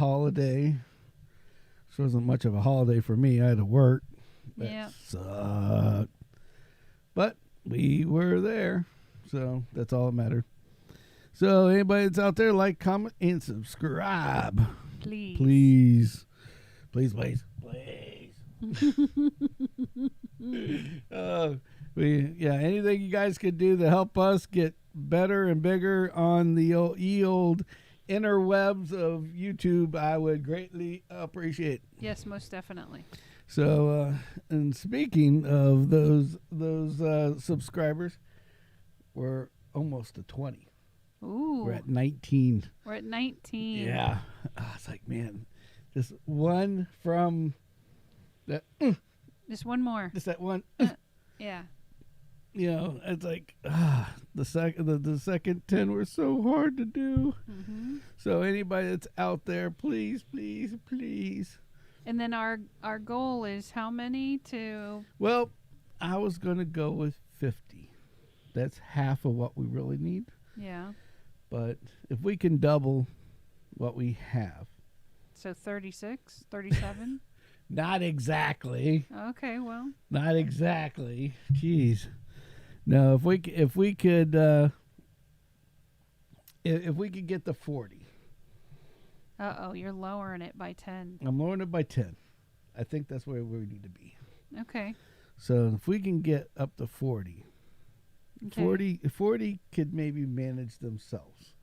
holiday. This wasn't much of a holiday for me. I had to work. That sucked. But we were there, so that's all that mattered. So anybody that's out there, like, comment, and subscribe. Please. Anything you guys could do to help us get better and bigger on the old interwebs of YouTube, I would greatly appreciate. Yes, most definitely. So, and speaking of those subscribers, we're almost to 20. Ooh. We're at 19. We're at 19. Yeah. It's like, man, just one from that. Just one more. Just that one. Yeah. You know, it's like the second 10 were so hard to do. Mm-hmm. So anybody that's out there, please. And then our goal is how many to? Well, I was going to go with 50. That's half of what we really need. Yeah. But if we can double what we have. So 36, 37? Not exactly. Okay, well. Not exactly. Jeez. No, if we could get to 40. Uh-oh, you're lowering it by 10. I'm lowering it by 10. I think that's where we need to be. Okay. So if we can get up to 40, Okay. 40 could maybe manage themselves.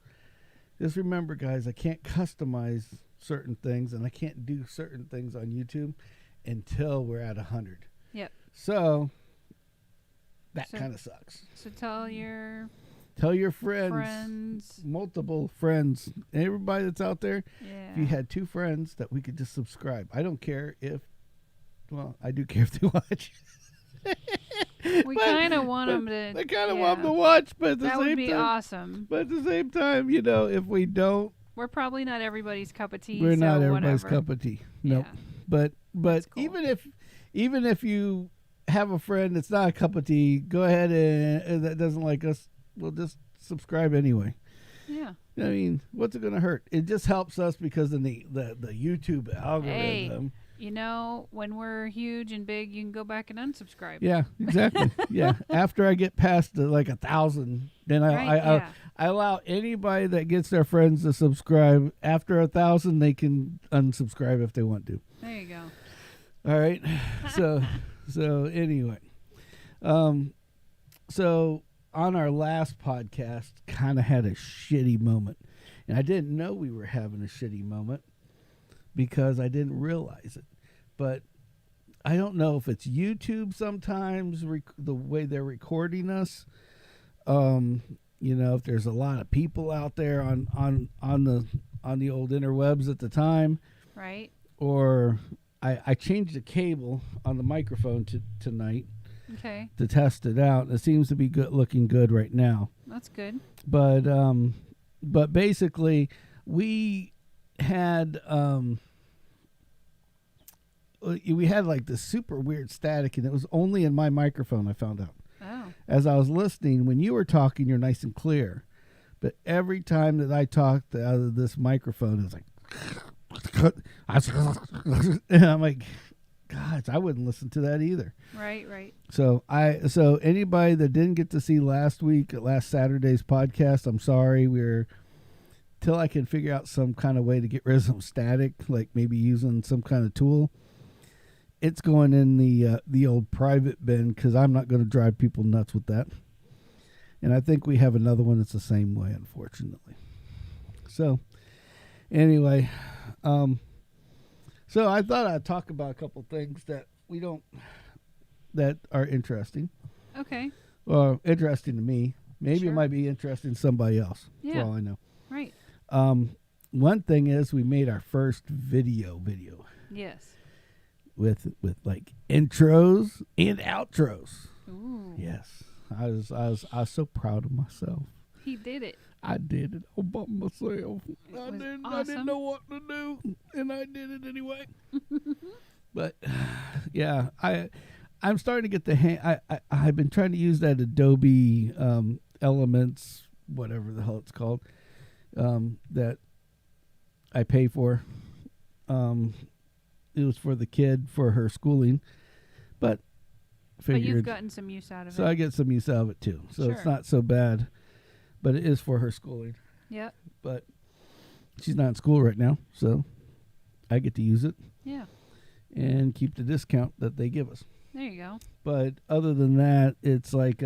Just remember, guys, I can't customize certain things, and I can't do certain things on YouTube until we're at 100. Yep. So that kind of sucks. So tell your friends, multiple friends, everybody that's out there. Yeah. If you had 2 friends that we could just subscribe. I don't care if, well, I do care if they watch. We kind of want them to. I kind of want them to watch, but at the that same would be time, awesome. But at the same time, you know, if we don't, we're probably not everybody's cup of tea. we're so not everybody's whatever. cup of tea. Nope. Yeah. But Cool. even if you have a friend that's not a cup of tea, go ahead and that doesn't like us, we'll just subscribe anyway. Yeah. I mean, what's it going to hurt? It just helps us because of the YouTube algorithm. Hey, you know, when we're huge and big, you can go back and unsubscribe. Yeah, exactly. Yeah, after I get past like 1,000, then I allow anybody that gets their friends to subscribe. After 1,000, they can unsubscribe if they want to. There you go. All right. So anyway, so on our last podcast, kind of had a shitty moment, and I didn't know we were having a shitty moment because I didn't realize it. But I don't know if it's YouTube sometimes the way they're recording us. You know, if there's a lot of people out there on the old interwebs at the time, right? Or I changed the cable on the microphone tonight. Okay. To test it out. It seems to be looking good right now. That's good. But basically, we had like this super weird static, and it was only in my microphone. I found out. Oh. As I was listening, when you were talking, you're nice and clear, but every time that I talked out of this microphone, it was like, and I'm like, God, I wouldn't listen to that either. Right. So anybody that didn't get to see last Saturday's podcast, I'm sorry. Till I can figure out some kind of way to get rid of some static, like maybe using some kind of tool. It's going in the old private bin because I'm not going to drive people nuts with that. And I think we have another one that's the same way, unfortunately. So anyway, so I thought I'd talk about a couple things that that are interesting. Okay. Well, interesting to me. Maybe Sure. It might be interesting to somebody else. Yeah. For all I know. Right. One thing is we made our first video. Yes. With like intros and outros. Ooh. Yes. I was so proud of myself. He did it. I did it all by myself. I didn't awesome. know what to do, and I did it anyway. But yeah, I'm starting to get the hang. I've been trying to use that Adobe Elements, whatever the hell it's called, that I pay for. It was for the kid for her schooling, but you've gotten some use out of it. So I get some use out of it too. So it's not so bad, but it is for her schooling. Yep. But she's not in school right now, so I get to use it. Yeah. And keep the discount that they give us. There you go. But other than that, it's like,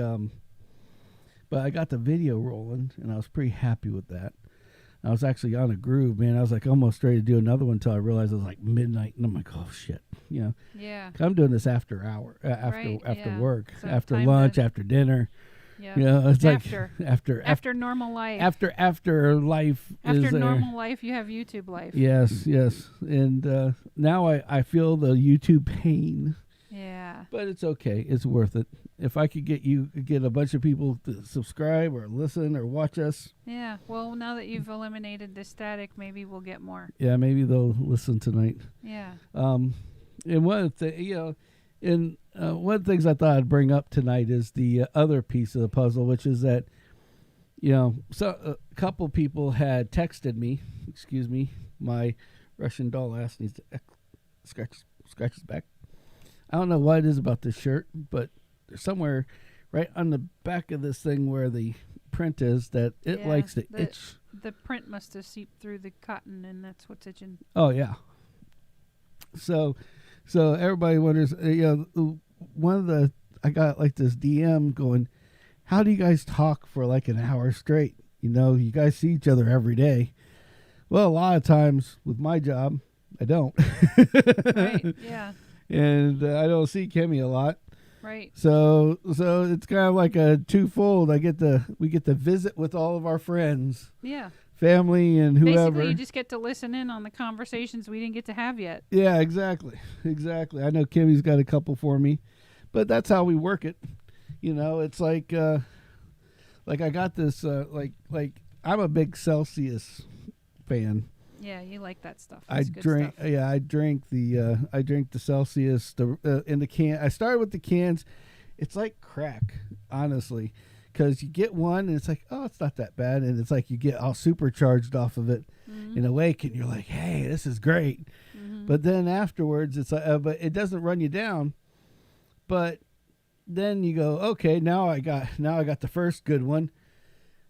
but I got the video rolling, and I was pretty happy with that. I was actually on a groove, man. I was like almost ready to do another one until I realized it was like midnight, and I'm like, oh shit, Yeah. I'm doing this after work, so after lunch, after dinner. Yeah. It's after normal life. After life. After normal life, you have YouTube life. Yes, and now I feel the YouTube pain. Yeah. But it's okay. It's worth it. If I could get a bunch of people to subscribe or listen or watch us. Yeah. Well, now that you've eliminated the static, maybe we'll get more. Yeah, maybe they'll listen tonight. Yeah. And one of the one of the things I thought I'd bring up tonight is the other piece of the puzzle, which is that, so a couple people had texted me. Excuse me, my Russian doll ass needs to scratch his back. I don't know what it is about this shirt, but there's somewhere right on the back of this thing where the print is that it likes to itch. The print must have seeped through the cotton, and that's what's itching. Oh yeah. So everybody wonders. I got like this DM going, how do you guys talk for like an hour straight? You guys see each other every day. Well, a lot of times with my job, I don't. Right. Yeah. And I don't see Kimmy a lot. Right. So it's kind of like a twofold. We get to visit with all of our friends. Yeah. Family and whoever. Basically, you just get to listen in on the conversations we didn't get to have yet. Yeah, exactly. I know Kimmy's got a couple for me, but that's how we work it. It's like I got this like I'm a big Celsius fan. Yeah, you like that stuff. I drink the Celsius in the can. I started with the cans. It's like crack, honestly, because you get one and it's like, oh, it's not that bad, and it's like you get all supercharged off of it in a wake, and you're like, hey, this is great. Mm-hmm. But then afterwards, it's like, but it doesn't run you down. But then you go, okay, now I got the first good one,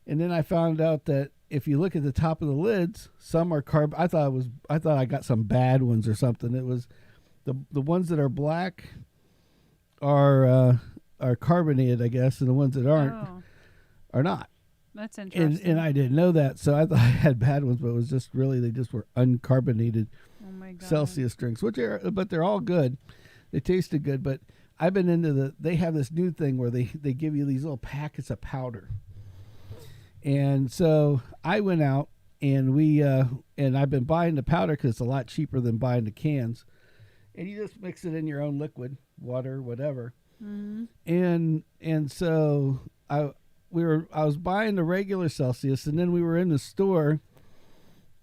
and then I found out that if you look at the top of the lids, some are carb. I thought I got some bad ones or something. It was the ones that are black are carbonated, I guess, and the ones that aren't are not. That's interesting. And I didn't know that, so I thought I had bad ones, but it was just really they just were uncarbonated Celsius drinks, but they're all good. They tasted good, but I've been into they have this new thing where they give you these little packets of powder. And so I went out and and I've been buying the powder because it's a lot cheaper than buying the cans. And you just mix it in your own liquid, water, whatever. Mm-hmm. And so I was buying the regular Celsius, and then we were in the store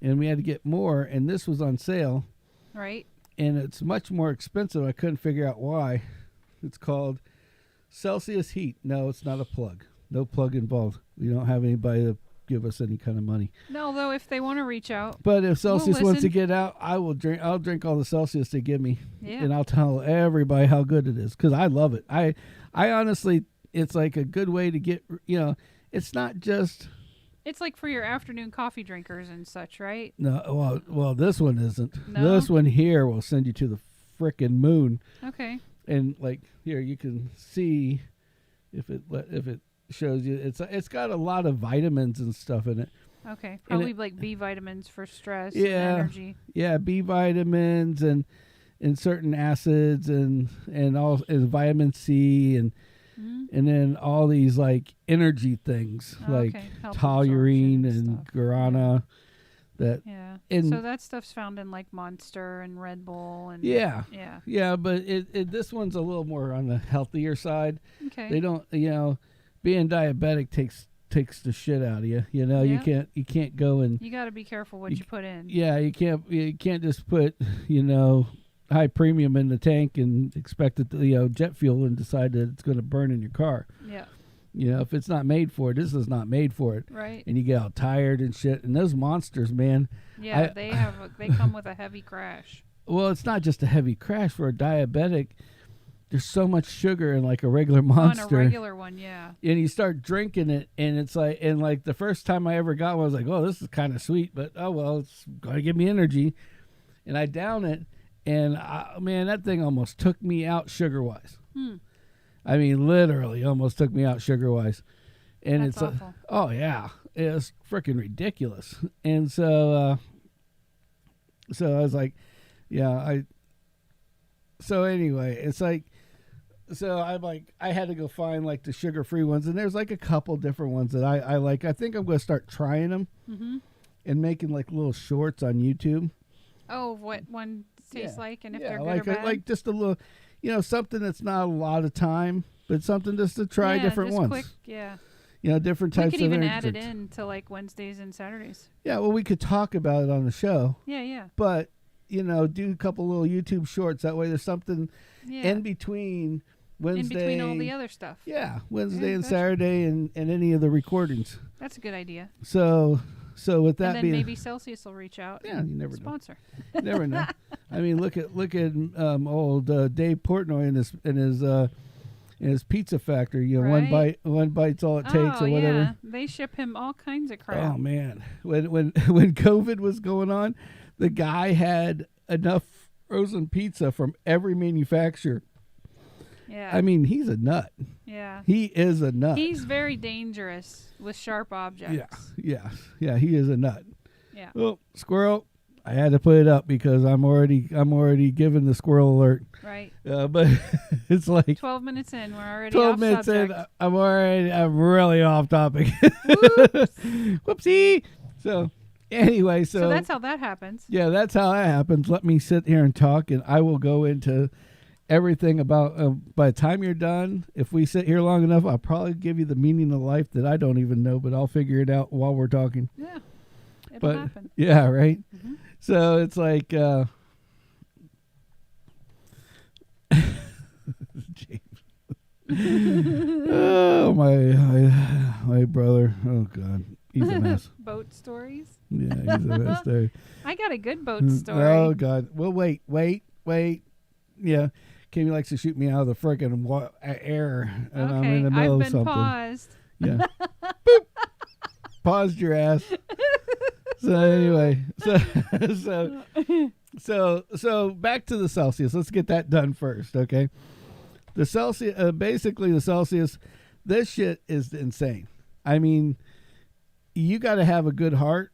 and we had to get more, and this was on sale. Right. And it's much more expensive. I couldn't figure out why. It's called Celsius Heat. No, it's not a plug. No plug involved. We don't have anybody to give us any kind of money. No, though, if they want to reach out. But if Celsius wants to get out, I'll drink all the Celsius they give me. Yeah. And I'll tell everybody how good it is because I love it. I honestly, it's like a good way to get, it's not just. It's like for your afternoon coffee drinkers and such, right? No, well, this one isn't. No? This one here will send you to the frickin' moon. Okay. And like here, you can see if it shows you it's got a lot of vitamins and stuff in it. Okay, probably like B vitamins for stress and energy. Yeah, B vitamins and certain acids and vitamin C and then all these like energy things like toluene and guarana. So that stuff's found in like Monster and Red Bull and but this one's a little more on the healthier side. Okay, they don't being diabetic takes the shit out of you. You can't go and you got to be careful what you put in. Yeah, you can't just put high premium in the tank and expect it to jet fuel and decide that it's going to burn in your car. Yeah. You know, if it's not made for it, this is not made for it. Right. And you get all tired and shit. And those monsters, man. Yeah, they come with a heavy crash. Well, it's not just a heavy crash for a diabetic. There's so much sugar in like a regular Monster. On a regular one, yeah. And you start drinking it, and it's like, and like the first time I ever got one, I was like, oh, this is kind of sweet, but oh well, it's gonna give me energy. And I down it, and man, that thing almost took me out sugar wise. I mean, literally, almost took me out sugar wise. And That's it's awful. oh yeah, it's freaking ridiculous. And so, so I was like, yeah, So anyway, it's like. So I'm like, I had to go find like the sugar-free ones, and there's like a couple different ones that I like. I think I'm going to start trying them and making like little shorts on YouTube. Oh, what one tastes like, and if they're good like or bad? like just a little, something that's not a lot of time, but something just to try different just ones. Quick, yeah. Different types of. We could even energy add it drinks. in to like Wednesdays and Saturdays. Yeah, well, we could talk about it on the show. Yeah. But do a couple little YouTube shorts. That way, there's something in between. Wednesday, in between all the other stuff. Yeah, Wednesday and Saturday and any of the recordings. That's a good idea. So with that and then being, maybe Celsius will reach out. Yeah, you never sponsor. know. Never know. I mean, look at old Dave Portnoy in his pizza factory. Right. one bite's all it takes, or whatever. Yeah. They ship him all kinds of crap. Oh man, when COVID was going on, the guy had enough frozen pizza from every manufacturer. Yeah. I mean, he's a nut. Yeah. He is a nut. He's very dangerous with sharp objects. Yeah, he is a nut. Yeah. Well, squirrel, I had to put it up because I'm already giving the squirrel alert. Right. But it's like 12 minutes in, we're already 12 off minutes subject. in, I'm really off topic. Whoopsie. So anyway, so that's how that happens. Yeah, that's how that happens. Let me sit here and talk, and I will go into everything about by the time you're done, if we sit here long enough, I'll probably give you the meaning of life that I don't even know, but I'll figure it out while we're talking. Yeah, it'll happen. Yeah, right. So it's like oh my brother, oh god, he's a mess. Boat stories. Yeah, he's a mess there. I got a good boat story. Oh god. Well, wait. Yeah, Kimmy likes to shoot me out of the frickin' air, and I'm in the middle of something. Paused. Yeah. Boop. Paused your ass. So anyway, so back to the Celsius. Let's get that done first, okay? The Celsius, basically the Celsius, this shit is insane. I mean, you got to have a good heart,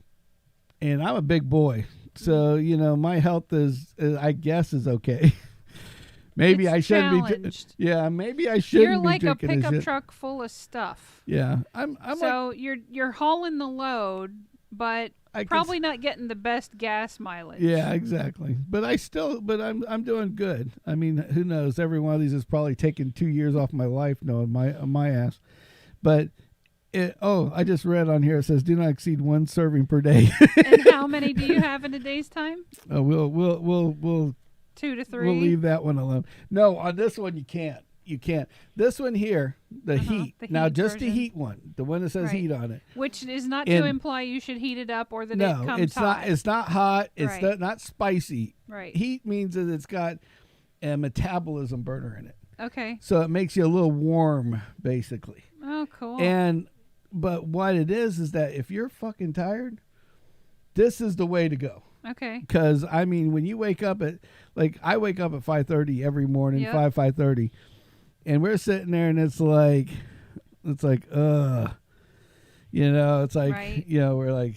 and I'm a big boy, so my health is I guess is okay. Maybe I shouldn't be. Yeah, maybe I shouldn't. You're like be a drinking pickup truck full of stuff. Yeah, I'm. So you're hauling the load, but probably not getting the best gas mileage. Yeah, exactly. But I'm doing good. I mean, who knows? Every one of these has probably taken 2 years off my life, knowing my ass. But I just read on here it says do not exceed 1 serving per day. And how many do you have in a day's time? We'll 2 to 3. We'll leave that one alone. No, on this one you can't. You can't. This one here, the heat. Now, just version. The heat one, the one that says heat on it, which is not to imply you should heat it up or that it comes hot. It's not hot. It's not spicy. Right. Heat means that it's got a metabolism burner in it. Okay. So it makes you a little warm, basically. Oh, cool. But what it is that if you're fucking tired, this is the way to go. Okay. Because I mean, when you wake up I wake up at 5:30 every morning, 5:30, and we're sitting there, and it's like, it's like we're like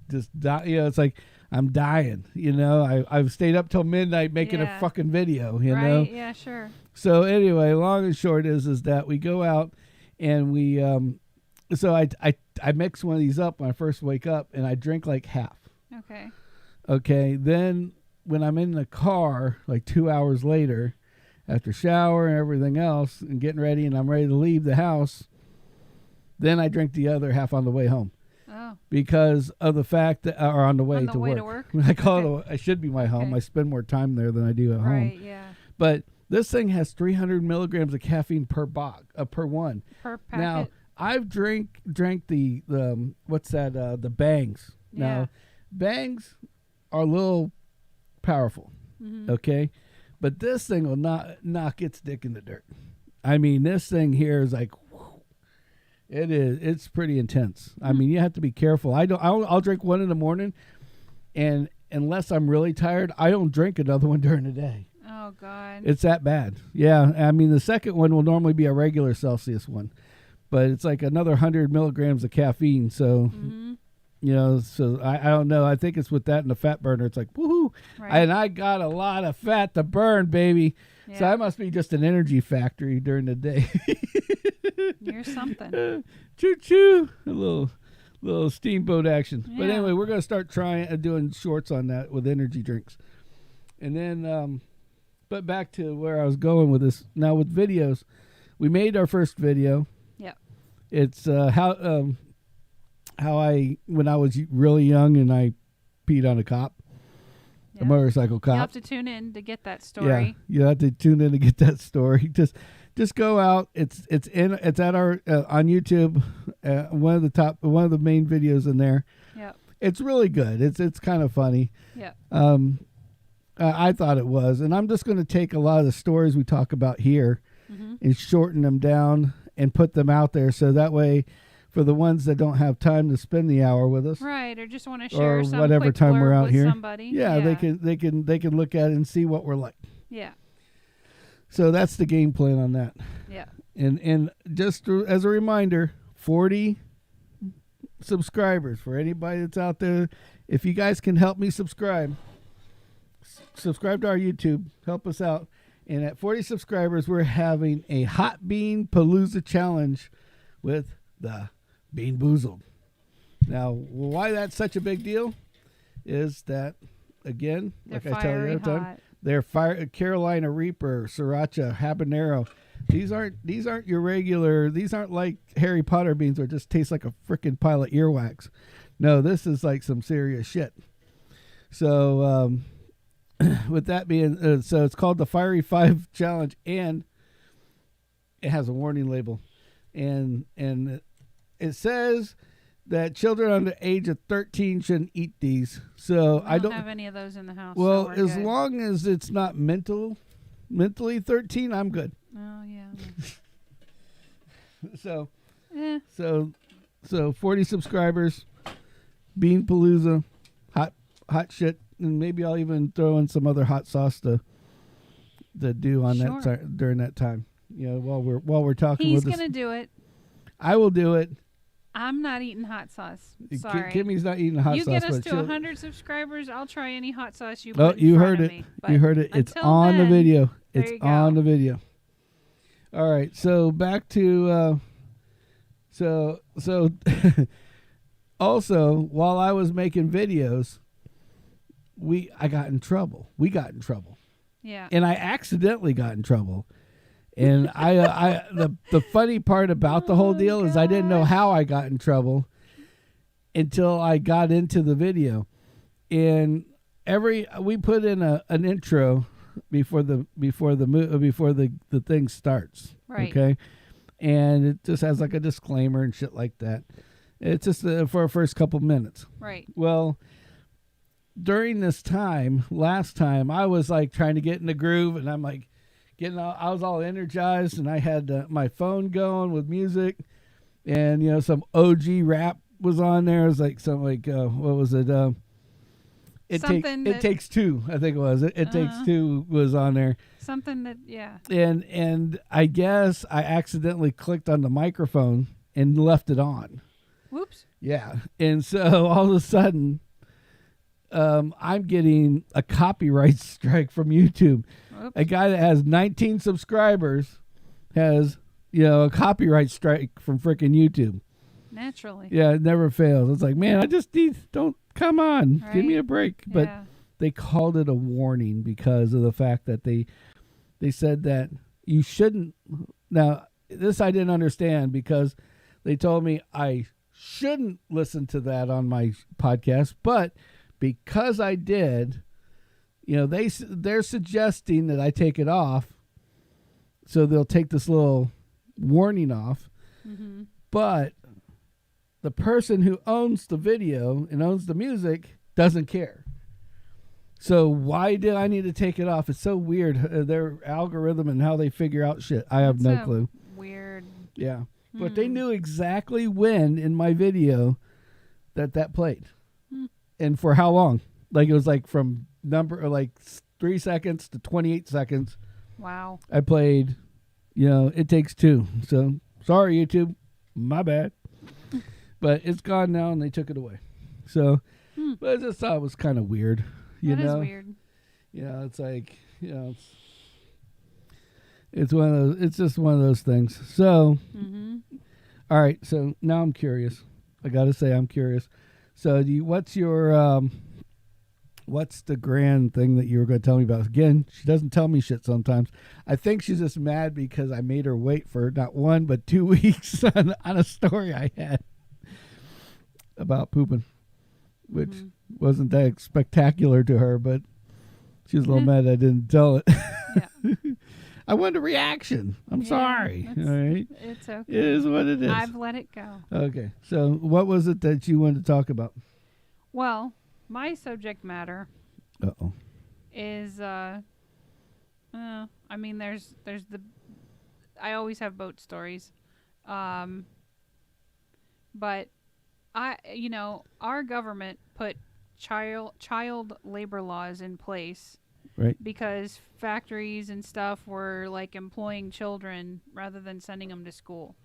just it's like I'm dying. I've stayed up till midnight making a fucking video. You know. Yeah. Sure. So anyway, long and short is that we go out and we so I mix one of these up when I first wake up, and I drink like half. Okay. Okay, then when I'm in the car, like 2 hours later, after shower and everything else, and getting ready, and I'm ready to leave the house, then I drink the other half on the way home. Oh. Because of the fact that, or on the way to work. To work? I call it, I should be my home. I spend more time there than I do at home. Right, yeah. But This thing has 300 milligrams of caffeine per one. Per packet. Now, I've drank the what's that? The Bangs. Yeah. Now, Bangs are a little powerful, okay, but this thing will not knock its dick in the dirt. I mean, this thing here is like, whew, it's pretty intense. I mean, you have to be careful. I'll drink one in the morning, and unless I'm really tired, I don't drink another one during the day. Oh God, it's that bad. Yeah, I mean, the second one will normally be a regular Celsius one, but it's like another 100 milligrams of caffeine. So. You know, so I don't know. I think it's with that and the fat burner. It's like, woohoo. Right. And I got a lot of fat to burn, baby. Yeah. So I must be just an energy factory during the day. You're something. Choo-choo. A little steamboat action. Yeah. But anyway, we're going to start doing shorts on that with energy drinks. And then, but back to where I was going with this. Now with videos, we made our first video. Yeah. It's how when I was really young and I peed on a cop, a motorcycle cop. You have to tune in to get that story. Yeah, you have to tune in to get that story. Just go out. It's at our on YouTube. One of the main videos in there. Yeah. It's really good. It's kind of funny. Yeah. I thought it was, and I'm just going to take a lot of the stories we talk about here and shorten them down and put them out there, so that way, for the ones that don't have time to spend the hour with us, right, or just want to share some whatever quick time we're out with here, somebody. Yeah, they can look at it and see what we're like. Yeah. So that's the game plan on that. Yeah. And just as a reminder, 40 subscribers for anybody that's out there. If you guys can help me subscribe to our YouTube, help us out. And at 40 subscribers, we're having a Hot Bean Palooza challenge with the Bean Boozled. Now, why that's such a big deal is that, again, they're like I tell you every time, they're Carolina Reaper, Sriracha, Habanero. These aren't your regular. These aren't like Harry Potter beans, or just taste like a freaking pile of earwax. No, this is like some serious shit. So, with that being, so it's called the Fiery 5 Challenge, and it has a warning label, and it says that children under the age of 13 shouldn't eat these. So I don't have any of those in the house. Well, so as good. long as it's not mentally 13, I'm good. Oh yeah. So 40 subscribers, Bean Palooza, hot shit, and maybe I'll even throw in some other hot sauce to do on that during that time. You know, while we're talking. He's gonna do it. I will do it. I'm not eating hot sauce. Sorry. Kimmy's not eating hot sauce. You get us to 100 subscribers, I'll try any hot sauce you put Oh, you in heard front it. of me. You heard it. It's on the video. It's on the video. All right. So back to so also, while I was making videos, I got in trouble. We got in trouble. Yeah. And I accidentally got in trouble. And the funny part about the whole deal is I didn't know how I got in trouble until I got into the video. And we put in an intro before the thing starts. Right. Okay. And it just has like a disclaimer and shit like that. It's just for our first couple minutes. Right. Well, during this time, last time, I was like trying to get in the groove, and I'm like, I was all energized, and I had my phone going with music, and some OG rap was on there. It was like some what was it? It Takes Two, I think it was. It Takes Two was on there. Something that And I guess I accidentally clicked on the microphone and left it on. Whoops. Yeah, and so all of a sudden, I'm getting a copyright strike from YouTube. Oops. A guy that has 19 subscribers has, a copyright strike from freaking YouTube. Naturally. Yeah, it never fails. It's like, man, I just come on, right? Give me a break. But they called it a warning because of the fact that they said that you shouldn't. Now, this I didn't understand because they told me I shouldn't listen to that on my podcast, but because I did, they're suggesting that I take it off so they'll take this little warning off, but the person who owns the video and owns the music doesn't care. So why do I need to take it off? It's so weird. Their algorithm and how they figure out shit. I have no clue. Weird. Yeah. But they knew exactly when in my video that played. And for how long. Like it was like from 3 seconds to 28 seconds. Wow. I played, It Takes Two. So sorry, YouTube. My bad. But it's gone now and they took it away. So, but I just thought it was kind of weird. That is weird. Yeah, it's like, it's one of those. It's just one of those things. So, all right. So now I'm curious. I got to say, I'm curious. So, what's the grand thing that you were going to tell me about? Again, she doesn't tell me shit sometimes. I think she's just mad because I made her wait for not 1 but 2 weeks on a story I had about pooping, which wasn't that spectacular to her, but she was a little mad I didn't tell it. Yeah. I wanted a reaction. I'm sorry. All right. It's okay. It is what it is. I've let it go. Okay. So what was it that you wanted to talk about? Well, my subject matter is I mean there's the I always have boat stories. But our government put child labor laws in place. Right. Because factories and stuff were like employing children rather than sending them to school.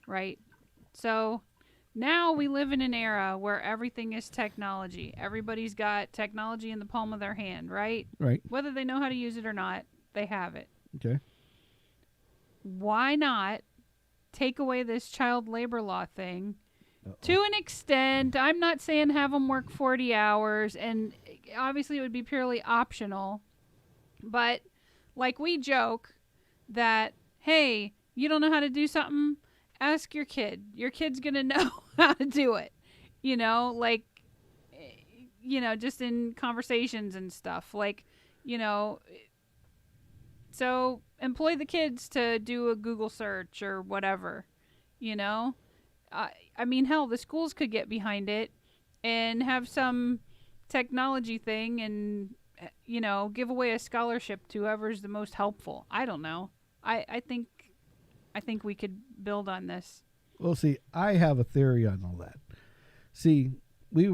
Right? So now we live in an era where everything is technology. Everybody's got technology in the palm of their hand, right? Right. Whether they know how to use it or not, they have it. Okay. Why not take away this child labor law thing? To an extent. I'm not saying have them work 40 hours, and obviously it would be purely optional. But like we joke that, hey, you don't know how to do something? Ask your kid. Your kid's going to know how to do it. Just in conversations and stuff. So employ the kids to do a Google search or whatever, I mean, hell, the schools could get behind it and have some technology thing and, give away a scholarship to whoever's the most helpful. I don't know. I think we could build on this. Well, see, I have a theory on all that. See, we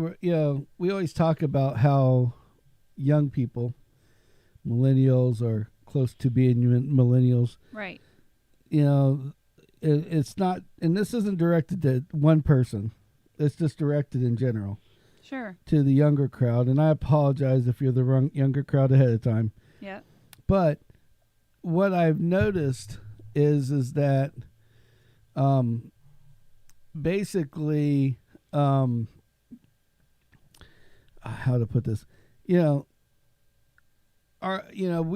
always talk about how young people, millennials or close to being millennials. Right. It's not, and this isn't directed to one person. It's just directed in general. Sure. To the younger crowd. And I apologize if you're the younger crowd ahead of time. Yeah. But what I've noticed is that basically, how to put this, we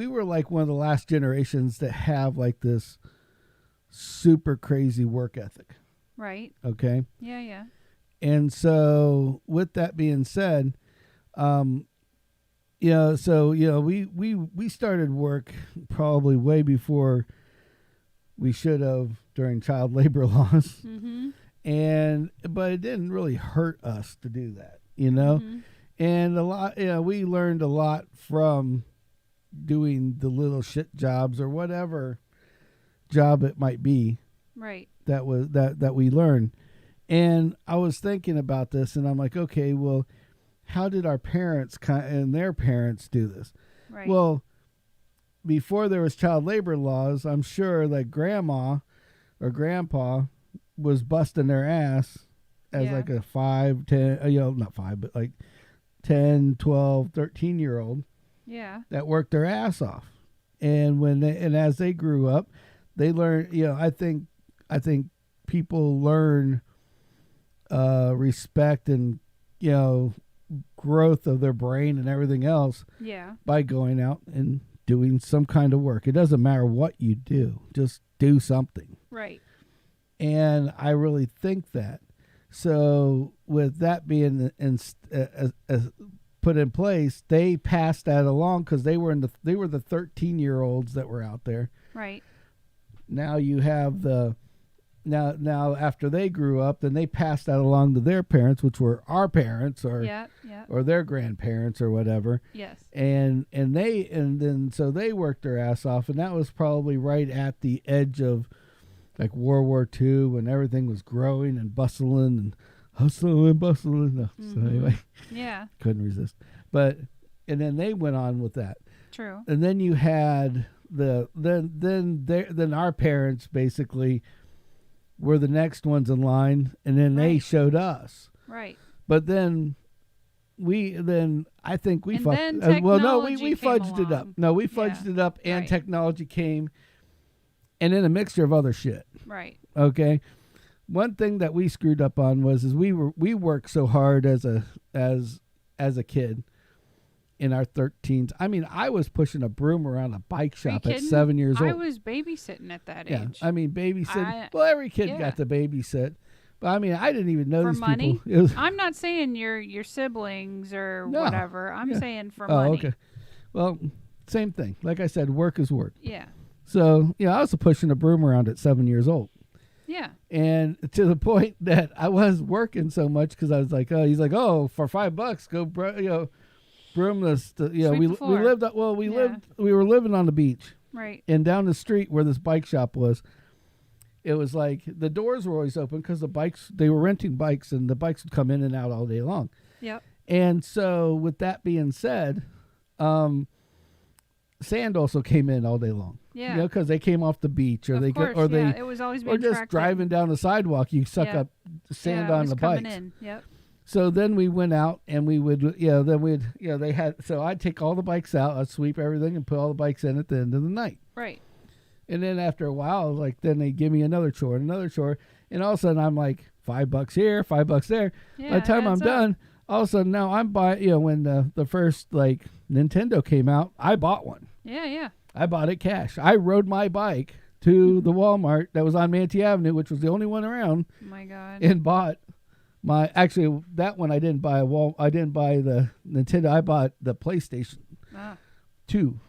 were like one of the last generations that have like this super crazy work ethic. Right. Okay. Yeah. And so with that being said, we started work probably way before we should have during child labor laws. But it didn't really hurt us to do that, and a lot, we learned a lot from doing the little shit jobs or whatever job it might be, right? That we learned. And I was thinking about this, and I'm like, okay, well, how did our parents and their parents do this? Right. Well, before there was child labor laws, I'm sure that grandma or grandpa was busting their ass as like a 5, 10, not 5, but like 10, 12, 13-year-old. Yeah. That worked their ass off. And as they grew up, they learned, I think people learn respect and, growth of their brain and everything else by going out and doing some kind of work. It doesn't matter what you do, just do something. Right. And I really think that. So with that being put in place, they passed that along because they were the 13-year-olds that were out there. Right. Now you have now after they grew up, then they passed that along to their parents, which were our parents or their grandparents or whatever. Yes. And then so they worked their ass off, and that was probably right at the edge of like World War II when everything was growing and bustling and hustling and bustling. No. So anyway, yeah, couldn't resist. But and then they went on with that. True. And then you had then our parents basically were the next ones in line, and then they showed us. Right. But then I think we fudged it up. No, we fudged it up, and technology came, and then a mixture of other shit. Right. Okay. One thing that we screwed up on was we worked so hard as a kid in our 13s. I mean, I was pushing a broom around a bike shop at 7 years old. I was babysitting at that age. I mean, babysitting. Well, every kid got to babysit. But I mean, I didn't even know these money? people. I'm not saying your siblings or whatever. I'm saying for money. Oh, okay. Well, same thing. Like I said, work is work. Yeah. So, I was pushing a broom around at 7 years old. Yeah. And to the point that I was working so much because I was like, he's like, for $5, go, broom this. We were living on the beach. Right. And down the street where this bike shop was, it was like the doors were always open because they were renting bikes, and the bikes would come in and out all day long. Yep. And so with that being said, sand also came in all day long. Yeah. Because they came off the beach, or it was always being or just tracked driving down the sidewalk, you suck up sand on the bikes. In. Yep. So then we went out and we would, they had, so I'd take all the bikes out, I'd sweep everything and put all the bikes in at the end of the night. Right. And then after a while, like, then they give me another chore. And all of a sudden I'm like, $5 here, $5 there. Yeah, by the time I'm done, all of a sudden now I'm buying, when the first like Nintendo came out, I bought one. Yeah, yeah. I bought it cash. I rode my bike to the Walmart that was on Manatee Avenue, which was the only one around. Oh my God. And bought that one I didn't buy I didn't buy the Nintendo. I bought the PlayStation 2.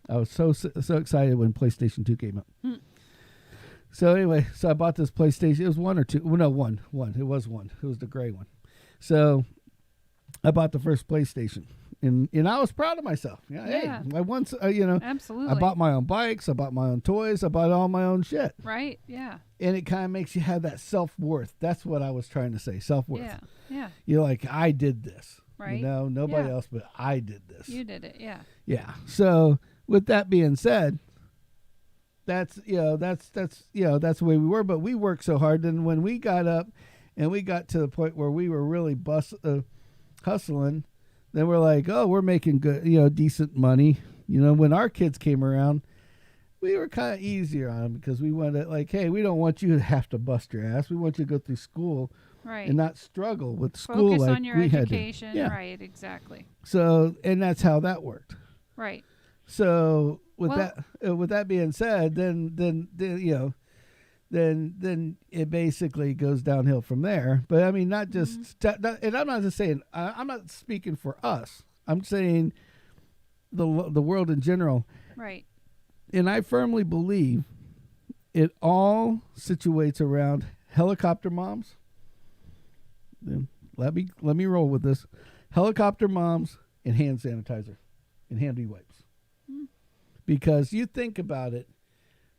I was so excited when PlayStation 2 came out. So anyway, I bought this PlayStation. It was one or two. Well, no, one. It was one. It was the gray one. So I bought the first PlayStation. And I was proud of myself. Yeah. Hey, I once, absolutely. I bought my own bikes. I bought my own toys. I bought all my own shit. Right. Yeah. And it kind of makes you have that self-worth. That's what I was trying to say. Self-worth. Yeah. Yeah. You're like, I did this. Right. Nobody else, but I did this. You did it. Yeah. Yeah. So with that being said, that's the way we were. But we worked so hard. And when we got up and we got to the point where we were really hustling, then we're like, we're making good, decent money. When our kids came around, we were kind of easier on them because we wanted, like, hey, we don't want you to have to bust your ass. We want you to go through school and not struggle with school. Focus like on your we education. Had to. Yeah. Right, exactly. So, and that's how that worked. Right. So with that being said, then it basically goes downhill from there. But I mean, not just, and I'm not just saying, I'm not speaking for us. I'm saying the world in general. Right. And I firmly believe it all situates around helicopter moms. Let me roll with this. Helicopter moms and hand sanitizer and handy wipes. Because you think about it,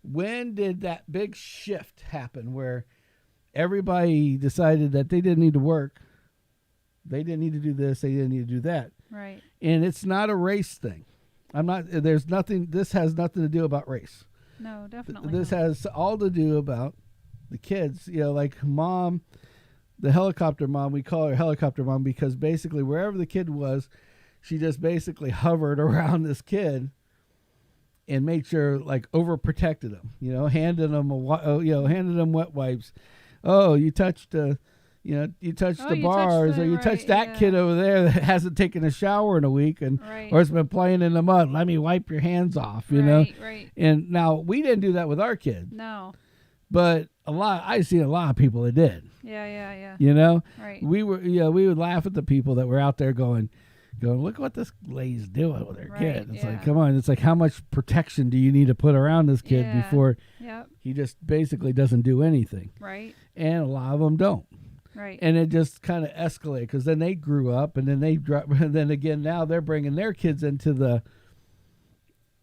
when did that big shift happen where everybody decided that they didn't need to work, they didn't need to do this, they didn't need to do that? Right. And it's not a race thing. This has nothing to do about race. No, definitely This not. has all to do about the kids, like mom, the helicopter mom, we call her helicopter mom because basically wherever the kid was, she just basically hovered around this kid and made sure, like, overprotected him, handed them wet wipes. Oh, you touched the bars, or you touched that kid over there that hasn't taken a shower in a week or it's been playing in the mud. Let me wipe your hands off, know. Right. And now we didn't do that with our kid. No. But I've seen a lot of people that did. Yeah. You know? Right. We would laugh at the people that were out there going, going, look what this lady's doing with her Right, kid. It's yeah. like, come on. It's like, how much protection do you need to put around this kid Yeah. before Yep. he just basically doesn't do anything? Right. And a lot of them don't. Right. And it just kind of escalated because then they grew up, and then they dropped, and then again now they're bringing their kids into the,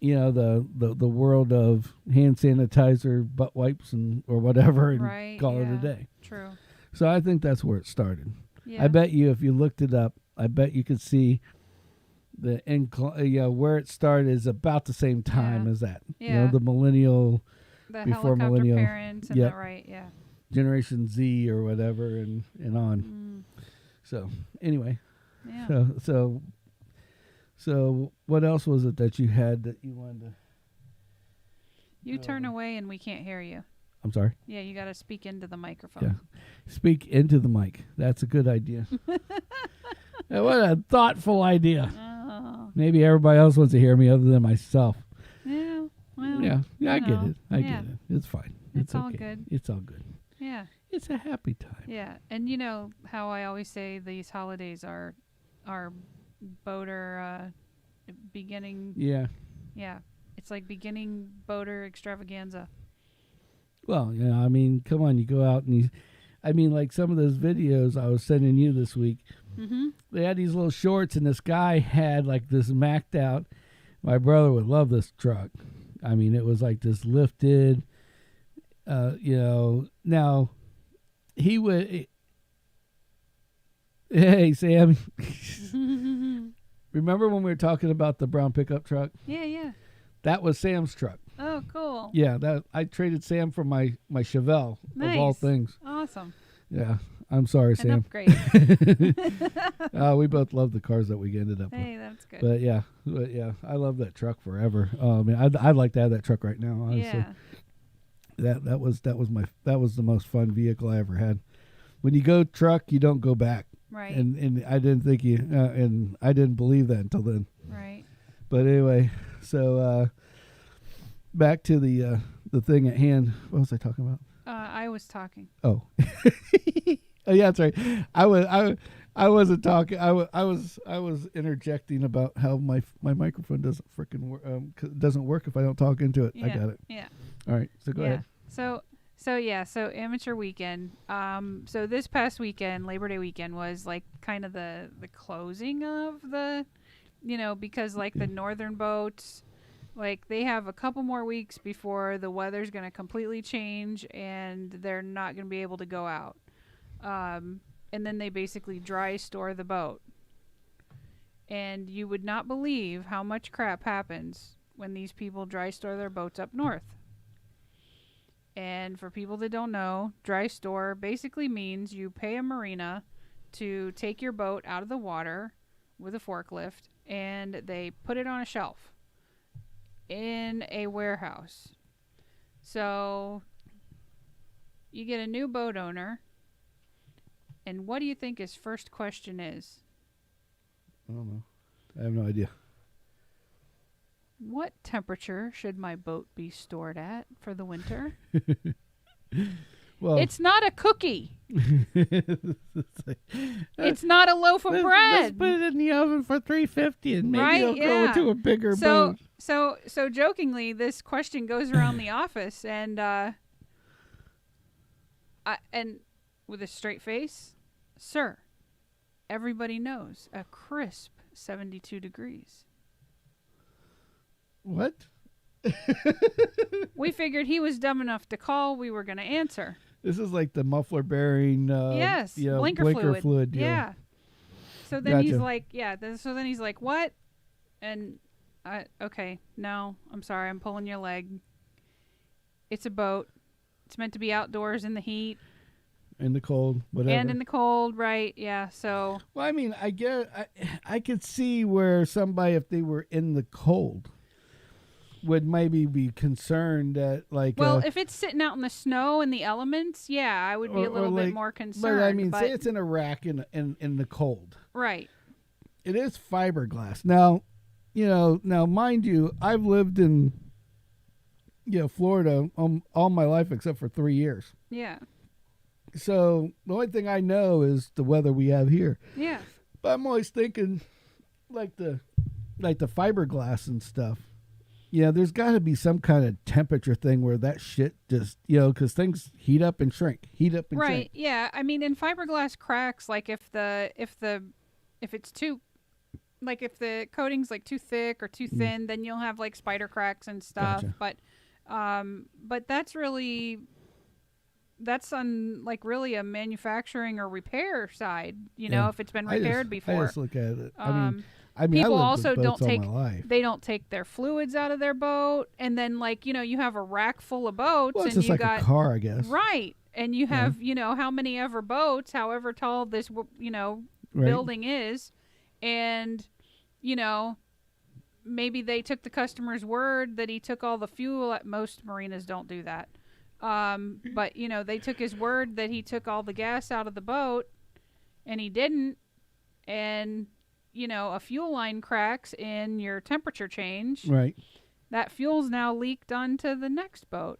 the world of hand sanitizer, butt wipes, and or whatever, and Right, call it yeah. a day. True. So I think that's where it started. Yeah. I bet you if you looked it up, I bet you could see the where it started is about the same time Yeah. as that. Yeah. The millennial The before helicopter millennial. parents and Yep. the right. Yeah. Generation Z or whatever, and on. So anyway, Yeah. so what else was it that you had that you wanted to? You turn away and we can't hear you. I'm sorry. Yeah, you got to speak into the microphone. Yeah, speak into the mic. That's a good idea. What a thoughtful idea. Oh. Maybe everybody else wants to hear me other than myself. Yeah. Well. Yeah, I get know. it. I Yeah. get it. It's fine. It's all okay. good. It's all good. Yeah. It's a happy time. Yeah. And you know how I always say these holidays are boater beginning. Yeah. Yeah. It's like beginning boater extravaganza. Well, I mean, come on, you go out and like some of those videos I was sending you this week. Mm-hmm. They had these little shorts, and this guy had like this macked out. My brother would love this truck. I mean, it was like this lifted. Now he would. Hey, Sam. Remember when we were talking about the brown pickup truck? Yeah, yeah. That was Sam's truck. Oh, cool. Yeah, that I traded Sam for my Chevelle Nice. of all things. Awesome. Yeah, I'm sorry, An Sam. upgrade. We both love the cars that we ended up Hey, that's good. with. But yeah, I love that truck forever. I mean, I'd like to have that truck right now. Honestly. Yeah. That was the most fun vehicle I ever had. When you go truck, you don't go back. Right. And I didn't think and I didn't believe that until then. Right. But anyway, so back to the thing at hand. What was I talking about? I was talking. Oh. Oh yeah, that's right. I wasn't talking. I was interjecting about how my microphone doesn't freaking work. Doesn't work if I don't talk into it. Yeah. I got it. Yeah. All right. So go ahead. So amateur weekend. So this past weekend, Labor Day weekend, was like kind of the closing of the, because like the northern boats, like they have a couple more weeks before the weather's going to completely change and they're not going to be able to go out. And then they basically dry store the boat. And you would not believe how much crap happens when these people dry store their boats up north. And for people that don't know, dry store basically means you pay a marina to take your boat out of the water with a forklift and they put it on a shelf in a warehouse. So you get a new boat owner, and what do you think his first question is? I don't know. I have no idea. What temperature should my boat be stored at for the winter? Well, It's not a cookie. It's not a loaf of let's bread. put it in the oven for 350, and maybe Right, it'll go yeah. into a bigger boat. So jokingly, this question goes around the office, and and with a straight face, sir, everybody knows a crisp 72 degrees. What? We figured he was dumb enough to call. We were going to answer. This is like the muffler bearing. Yes, yeah, blinker fluid. deal. Yeah. So then he's Gotcha. like, so then he's like, what? And okay, no, I'm sorry, I'm pulling your leg. It's a boat. It's meant to be outdoors in the heat. In the cold, whatever. And in the cold, right? Yeah. So. Well, I mean, I could see where somebody, if they were in the cold, would maybe be concerned that, like. Well, if it's sitting out in the snow and the elements, yeah, I would be a little bit more concerned. But I mean, say it's in a rack in the cold. Right. It is fiberglass. Now, now mind you, I've lived in, Florida all my life except for 3 years. Yeah. So the only thing I know is the weather we have here. Yeah. But I'm always thinking, like the fiberglass and stuff. Yeah, there's got to be some kind of temperature thing where that shit just, because things heat up and shrink, shrink. Right. Yeah. I mean, in fiberglass cracks, like if it's too, like if the coating's like too thick or too thin, then you'll have like spider cracks and stuff. Gotcha. But that's on like really a manufacturing or repair side. If it's been repaired before. I just look at it. People I also lived with boats don't all take my life. they don't take their fluids out of their boat, and then you have a rack full of boats, Well, it's and just like a car, I guess. right, and you have how many ever boats, however tall this building is, and maybe they took the customer's word that he took all the fuel. Most marinas don't do that, but they took his word that he took all the gas out of the boat, and he didn't, and a fuel line cracks in your temperature change. Right. That fuel's now leaked onto the next boat.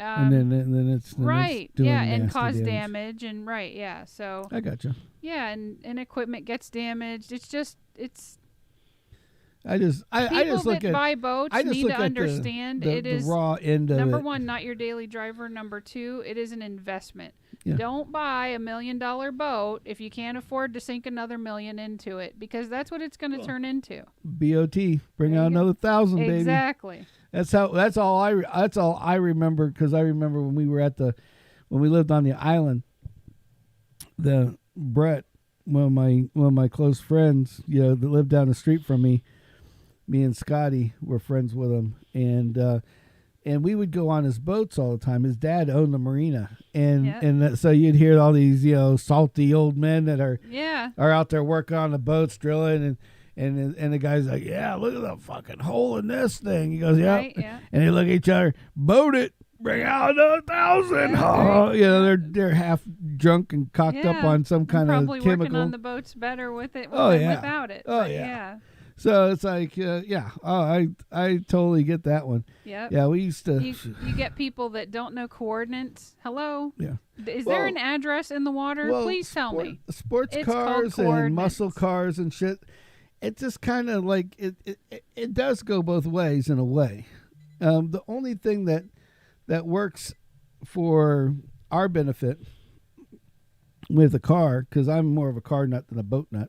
And then it's right. It's doing and cause damage. And right. Yeah. So I gotcha. Yeah, and equipment gets damaged. I just look that at buy boats need to understand it is the raw end of number it. one, not your daily driver. Number two, it is an investment. Yeah. Don't buy $1 million boat if you can't afford to sink another $1 million into it, because that's what it's going to turn into. BOT, bring out another 1,000, baby. Exactly. That's all I remember, because I remember when we lived on the island. The Brett, one of my close friends, that lived down the street from me. Me and Scotty were friends with him, and we would go on his boats all the time. His dad owned the marina, and so you'd hear all these salty old men that are out there working on the boats, drilling, and the guy's like, yeah, look at the fucking hole in this thing. He goes, yeah, right, and they look at each other, boat it, bring out another 1,000. They're half drunk and cocked up on some kind of chemical. Probably working on the boats better with it than without it. Oh yeah. So it's like, I totally get that one. Yep. Yeah, we used to. You get people that don't know coordinates. Hello? Yeah. Is there an address in the water? Please tell me. Sports cars and muscle cars and shit, it just kind of like, it does go both ways in a way. The only thing that works for our benefit with a car, because I'm more of a car nut than a boat nut.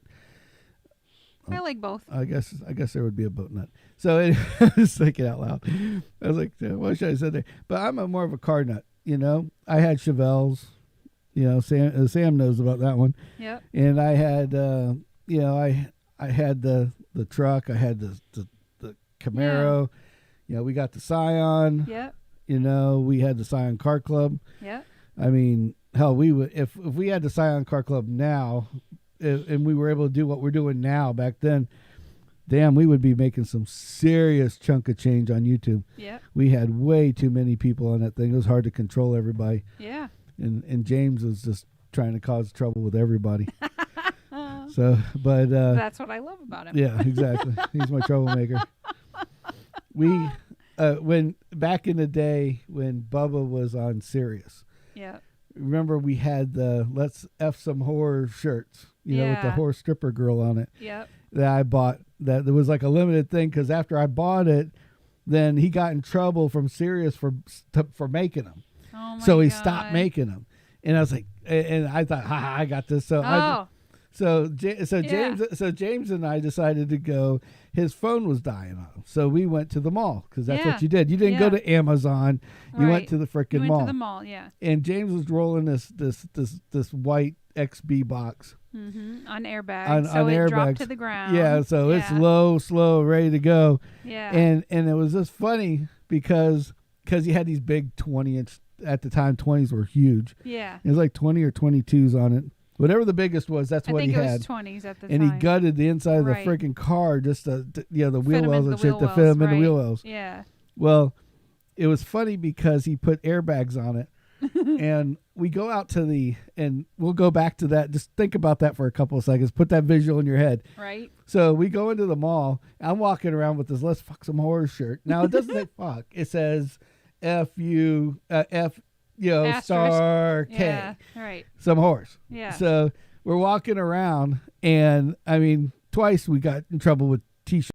I like both. I guess there would be a boat nut. So I was thinking out loud. I was like, what should I say there? But I'm more of a car nut. I had Chevelles. Sam knows about that one. Yep. And I had, I had the truck. I had the Camaro. Yeah. We got the Scion. Yep. We had the Scion Car Club. Yep. I mean, hell, we would if we had the Scion Car Club now. And we were able to do what we're doing now back then, damn, we would be making some serious chunk of change on YouTube. Yeah. We had way too many people on that thing. It was hard to control everybody. Yeah. And James was just trying to cause trouble with everybody. So, but that's what I love about him. Yeah, exactly. He's my troublemaker. We when back in the day when Bubba was on Sirius. Yeah. Remember we had the Let's F Some Horror shirts, with the horror stripper girl on it. Yep. That I bought. That there was like a limited thing, because after I bought it, then he got in trouble from Sirius for making them. Oh my so he God. stopped making them, and I was like, and I thought, I got this. So James and I decided to go. His phone was dying on him, so we went to the mall, because that's what you did. You didn't go to Amazon. You went to the freaking mall. Went to the mall, yeah. And James was rolling this white XB box. Mm-hmm. On airbags. So it dropped to the ground. Yeah, so it's low, slow, ready to go. Yeah. And it was just funny because you had these big 20-inch, at the time 20s were huge. Yeah. It was like 20 or 22s on it. Whatever the biggest was, that's what he had. I think it was 20s at the time. And he gutted the inside of the freaking car just to the wheel wells and shit to fit him in the wheel wells. Yeah. Well, it was funny because he put airbags on it. And we go out to and we'll go back to that. Just think about that for a couple of seconds. Put that visual in your head. Right. So we go into the mall. I'm walking around with this Let's Fuck Some Horror shirt. Now, it doesn't say fuck. It says F-U, F, star K. Yeah, right. Some horse. Yeah. So we're walking around, and I mean, twice we got in trouble with T-shirts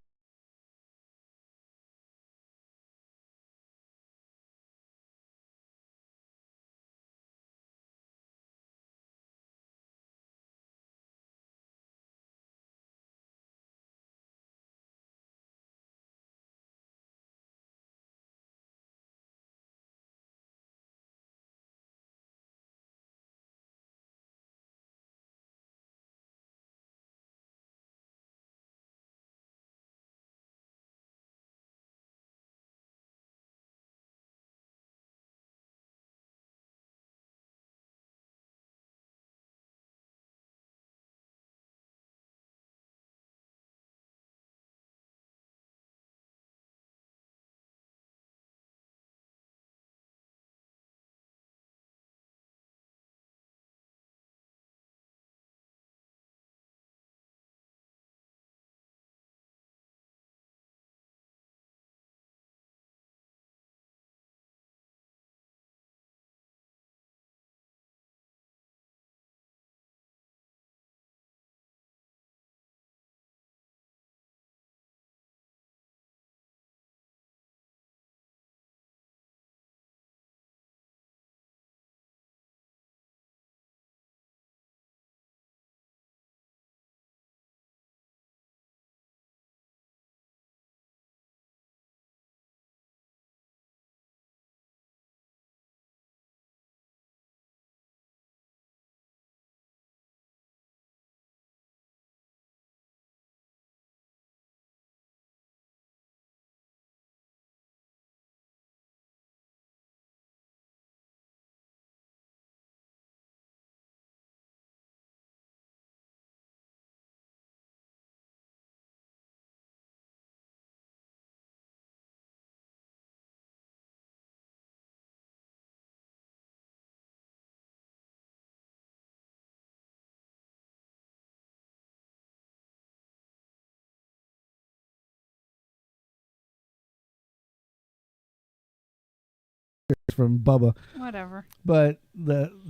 from Bubba. Whatever. But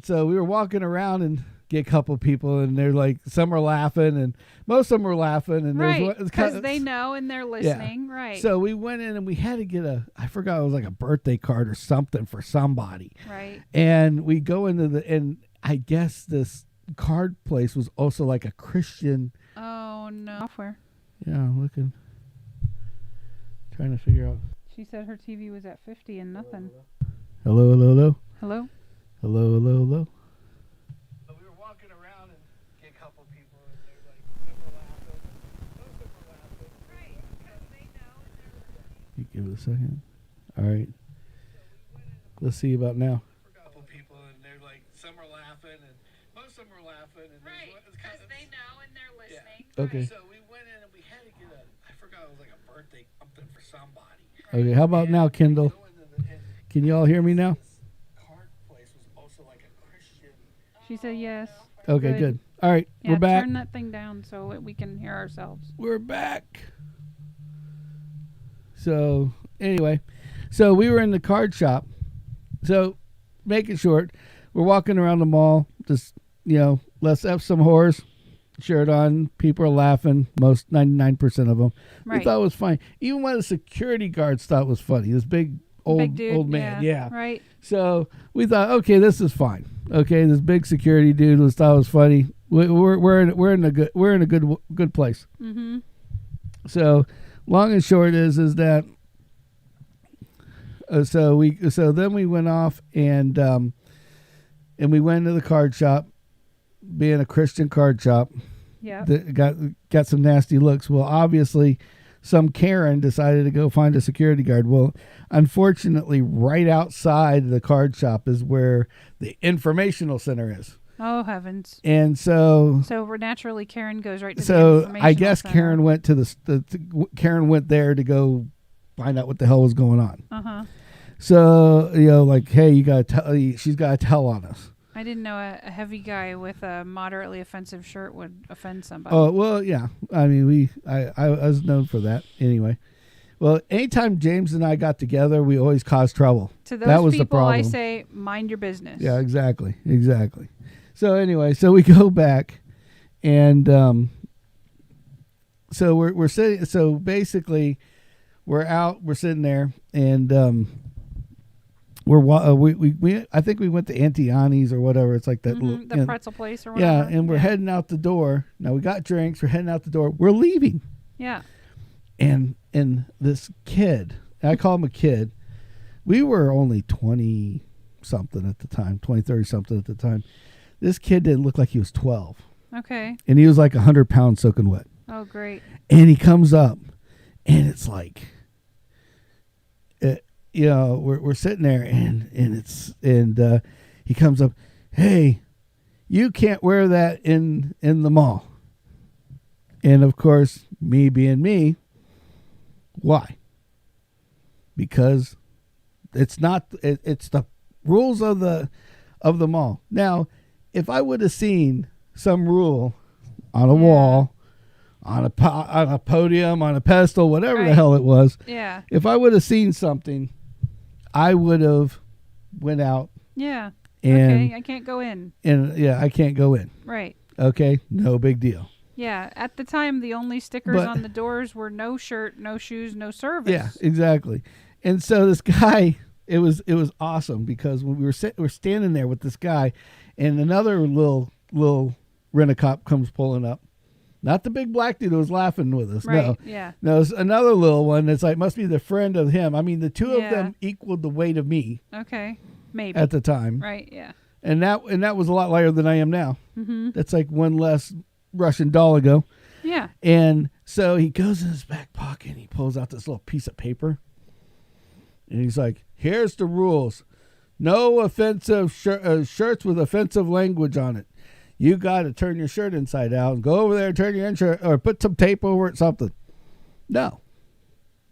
so we were walking around and get a couple people, and they're like, some are laughing, and most of them were laughing, and right, because they know and they're listening. Yeah. Right. So we went in and we had to get I forgot, it was like a birthday card or something for somebody. Right. And we go into and I guess this card place was also like a Christian. Oh no. Software. Yeah, I'm looking, trying to figure out. She said her TV was at 50 and nothing. Hello, hello, hello. Hello. Hello, hello, hello. So we were walking around and get a couple people, and they're like, some were laughing. Most of them were laughing. Right, because they know and they're listening. You give it a second. All right. Let's see about now. A couple people, and they're like, some were laughing, and most of them were laughing. And right, because they know and they're listening. Yeah. Okay. So we went in and we had to get I forgot, it was like a birthday something for somebody. Okay, how about now, Kendall? Can you all hear me now? Card place was also like a Christian. She said yes. Okay, good. All right, yeah, we're back. Turn that thing down so we can hear ourselves. We're back. So, anyway, so we were in the card shop. So, make it short, we're walking around the mall, just, let's have some whores shirt on. People are laughing, most 99% of them. Right. We thought it was funny. Even one of the security guards thought it was funny. This big dude, old man, yeah. Right. So we thought, okay, this is fine. Okay, this big security dude thought it was funny. We're in a good place. Mm-hmm. So, long and short is that. So then we went off and we went to the card shop, being a Christian card shop. Yeah. Got some nasty looks. Well, obviously, some Karen decided to go find a security guard. Well, unfortunately, right outside the card shop is where the informational center is. Oh heavens! And so naturally, Karen goes right to the so informational I guess center. Karen went to Karen went there to go find out what the hell was going on. Uh-huh. So like, hey, she's got to tell on us. I didn't know a heavy guy with a moderately offensive shirt would offend somebody. Oh well, yeah. I mean, I was known for that anyway. Well, anytime James and I got together, we always caused trouble. To those that was people, the problem. I say, mind your business. Yeah, exactly. So anyway, so we go back, and so we're sitting. So basically, we're out. We're sitting there, and we I think we went to Auntie Annie's or whatever. It's like that little, the pretzel place or whatever. yeah. And we're heading out the door. Now we got drinks. We're heading out the door. We're leaving. Yeah. And this kid, I call him a kid. We were only 20 something at the time, 20, 30 something at the time. This kid didn't look like he was 12. Okay. And he was like 100 pounds soaking wet. Oh, great. And he comes up, and it's like, we're sitting there, and he comes up, hey, you can't wear that in the mall. And of course, me being me, why? Because it's the rules of the mall. Now, if I would have seen some rule on a wall, on a podium, on a pedestal, whatever the hell it was, if I would have seen something, I would have went out. Yeah. And, okay, I can't go in. And I can't go in. Right. Okay, no big deal. Yeah, at the time, the only stickers on the doors were no shirt, no shoes, no service. Yeah, exactly. And so this guy, it was awesome because when we're standing there with this guy, and another little rent-a-cop comes pulling up. Not the big black dude who was laughing with us. Right, no. yeah. No, it's another little one that's like, must be the friend of him. I mean, the two of them equaled the weight of me. Okay, maybe. At the time. Right, yeah. And that was a lot lighter than I am now. Mm-hmm. That's like one less Russian doll ago. Yeah. And so he goes in his back pocket and he pulls out this little piece of paper. And he's like, here's the rules. No offensive shirts with offensive language on it. You got to turn your shirt inside out and go over there and turn your shirt or put some tape over it, something. No.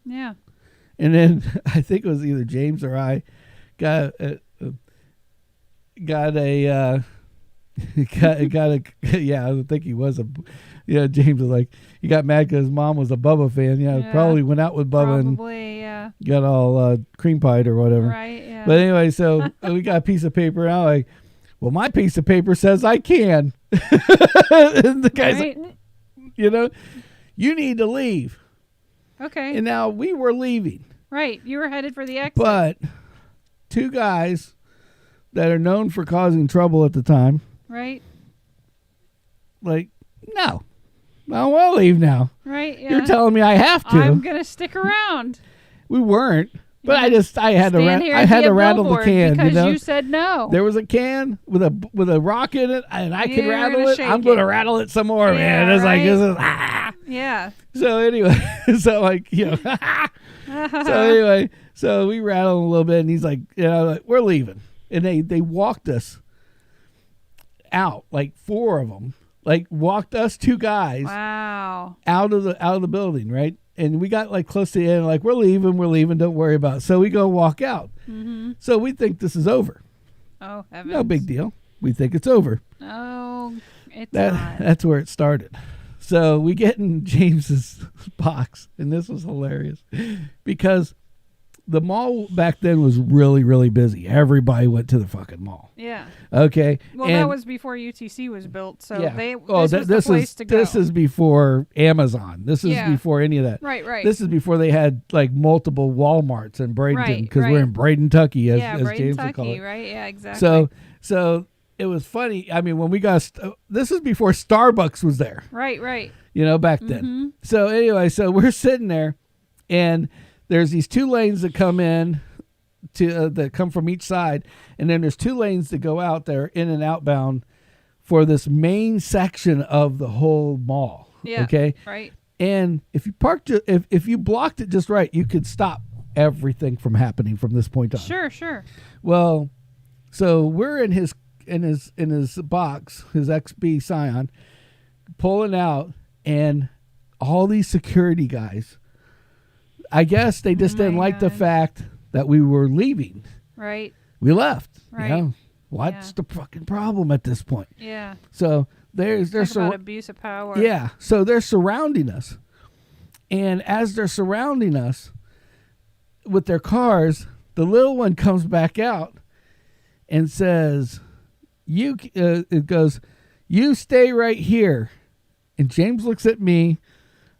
Yeah. And then I think it was either James or I got a yeah, I think he was James was like, he got mad because his mom was a Bubba fan. Yeah, probably went out with Bubba and got all cream pied or whatever. Right, yeah. But anyway, so we got a piece of paper out. Like, well, my piece of paper says I can. And the guy's like, you need to leave. Okay. And now we were leaving. Right, you were headed for the exit. But two guys that are known for causing trouble at the time. Right. Like, no. I want to leave now. Right, yeah. You're telling me I have to. I'm going to stick around. We weren't. But I had to rattle the can. Because you said no. There was a can with a rock in it, and I could rattle it. I'm going to rattle it some more, man. It's like, this is, Yeah. So anyway, so anyway, so we rattled a little bit, and he's like, we're leaving. And they walked us out, like four of them, like walked us two guys out of the building, right? And we got like close to the end, like we're leaving, don't worry about it. So we go walk out. Mm-hmm. So we think this is over. Oh, heavens. No big deal. We think it's over. Oh, it's not. That's where it started. So we get in James's box, and this was hilarious because the mall back then was really, really busy. Everybody went to the fucking mall. Yeah. Okay. Well, that was before UTC was built, so this was the place to go. This is before Amazon. This is before any of that. Right. This is before they had like multiple Walmarts in Bradenton because we're in Braden, Kentucky, as James would call it. Right? Yeah, exactly. So it was funny. I mean, when we got this is before Starbucks was there. Right. Back then. Mm-hmm. So anyway, so we're sitting there, and there's these two lanes that come in that come from each side, and then there's two lanes that go out there in and outbound for this main section of the whole mall. Yeah. Okay. Right. And if you if you blocked it just right, you could stop everything from happening from this point on. Sure. Well, so we're in his box, his XB Scion, pulling out, and all these security guys, I guess they just didn't like the fact that we were leaving. Right. We left. Right. What's the fucking problem at this point? Yeah. So there's about abuse of power. Yeah. So they're surrounding us, and as they're surrounding us with their cars, the little one comes back out and says, it goes, you stay right here. And James looks at me.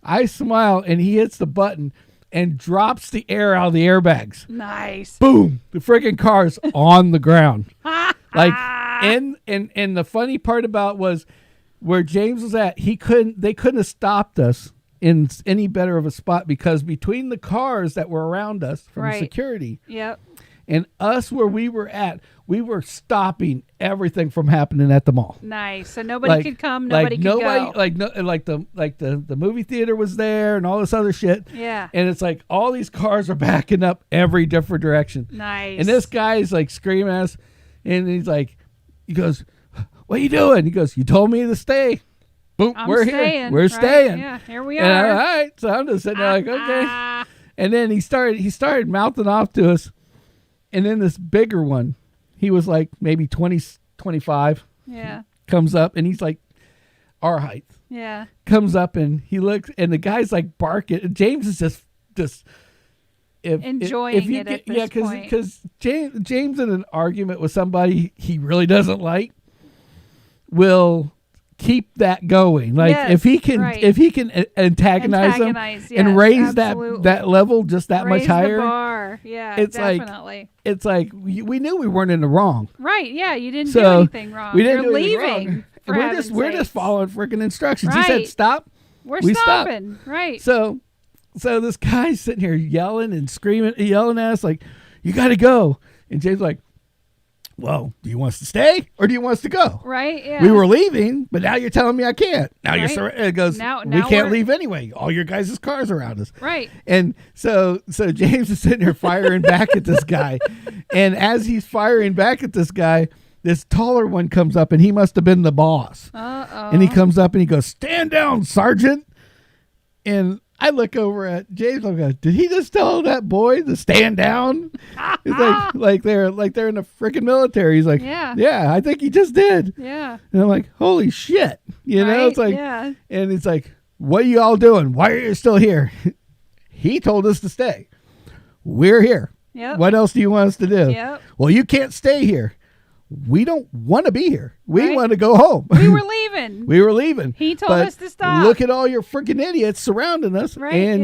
I smile, and he hits the button and drops the air out of the airbags. Nice. Boom! The freaking car's on the ground. Like, and the funny part about was where James was at. They couldn't have stopped us in any better of a spot, because between the cars that were around us from security, yep, and us where we were at, we were stopping everything from happening at the mall. Nice. So nobody could come, nobody could go. The movie theater was there and all this other shit. Yeah. And it's like all these cars are backing up every different direction. Nice. And this guy's like screaming at us, and he goes, "What are you doing?" He goes, "You told me to stay." Boom, we're staying, here. We're staying. Yeah, here we are. And all right. So I'm just sitting there like, okay. And then he started mouthing off to us. And then this bigger one, he was like maybe 20, 25. Yeah. Comes up, and he's like our height. Yeah. Comes up, and he looks, and the guy's like barking. James is just enjoying it at this point. Because James in an argument with somebody he really doesn't like will keep that going. Like, yes, if he can antagonize them yes, and raise absolutely. that level just that raise much higher. The bar. Yeah, it's definitely. It's like we knew we weren't in the wrong. Right, yeah, you didn't do anything wrong. We didn't You're do anything leaving. Wrong. We're just following freaking instructions. Right. He said stop. We stopping. Stopped. Right. So this guy's sitting here yelling and screaming, yelling at us like, "You got to go." And James like, "Well, do you want us to stay or do you want us to go?" Right, yeah. We were leaving, but now you're telling me I can't. Now right. it goes, now we can't leave anyway. All your guys' cars around us. Right. And so James is sitting there firing back at this guy. And as he's firing back at this guy, this taller one comes up, and he must have been the boss. Uh-oh. And he comes up and he goes, "Stand down, Sergeant." And I look over at James. I'm like, did he just tell that boy to stand down? It's like they're in the freaking military. He's like, yeah, I think he just did. Yeah. And I'm like, holy shit, know? It's like, yeah. And it's like, what are you all doing? Why are you still here? He told us to stay. We're here. Yep. What else do you want us to do? Yep. Well, you can't stay here. We don't want to be here. We want to go home. We were leaving. We were leaving. He told us to stop. Look at all your freaking idiots surrounding us, and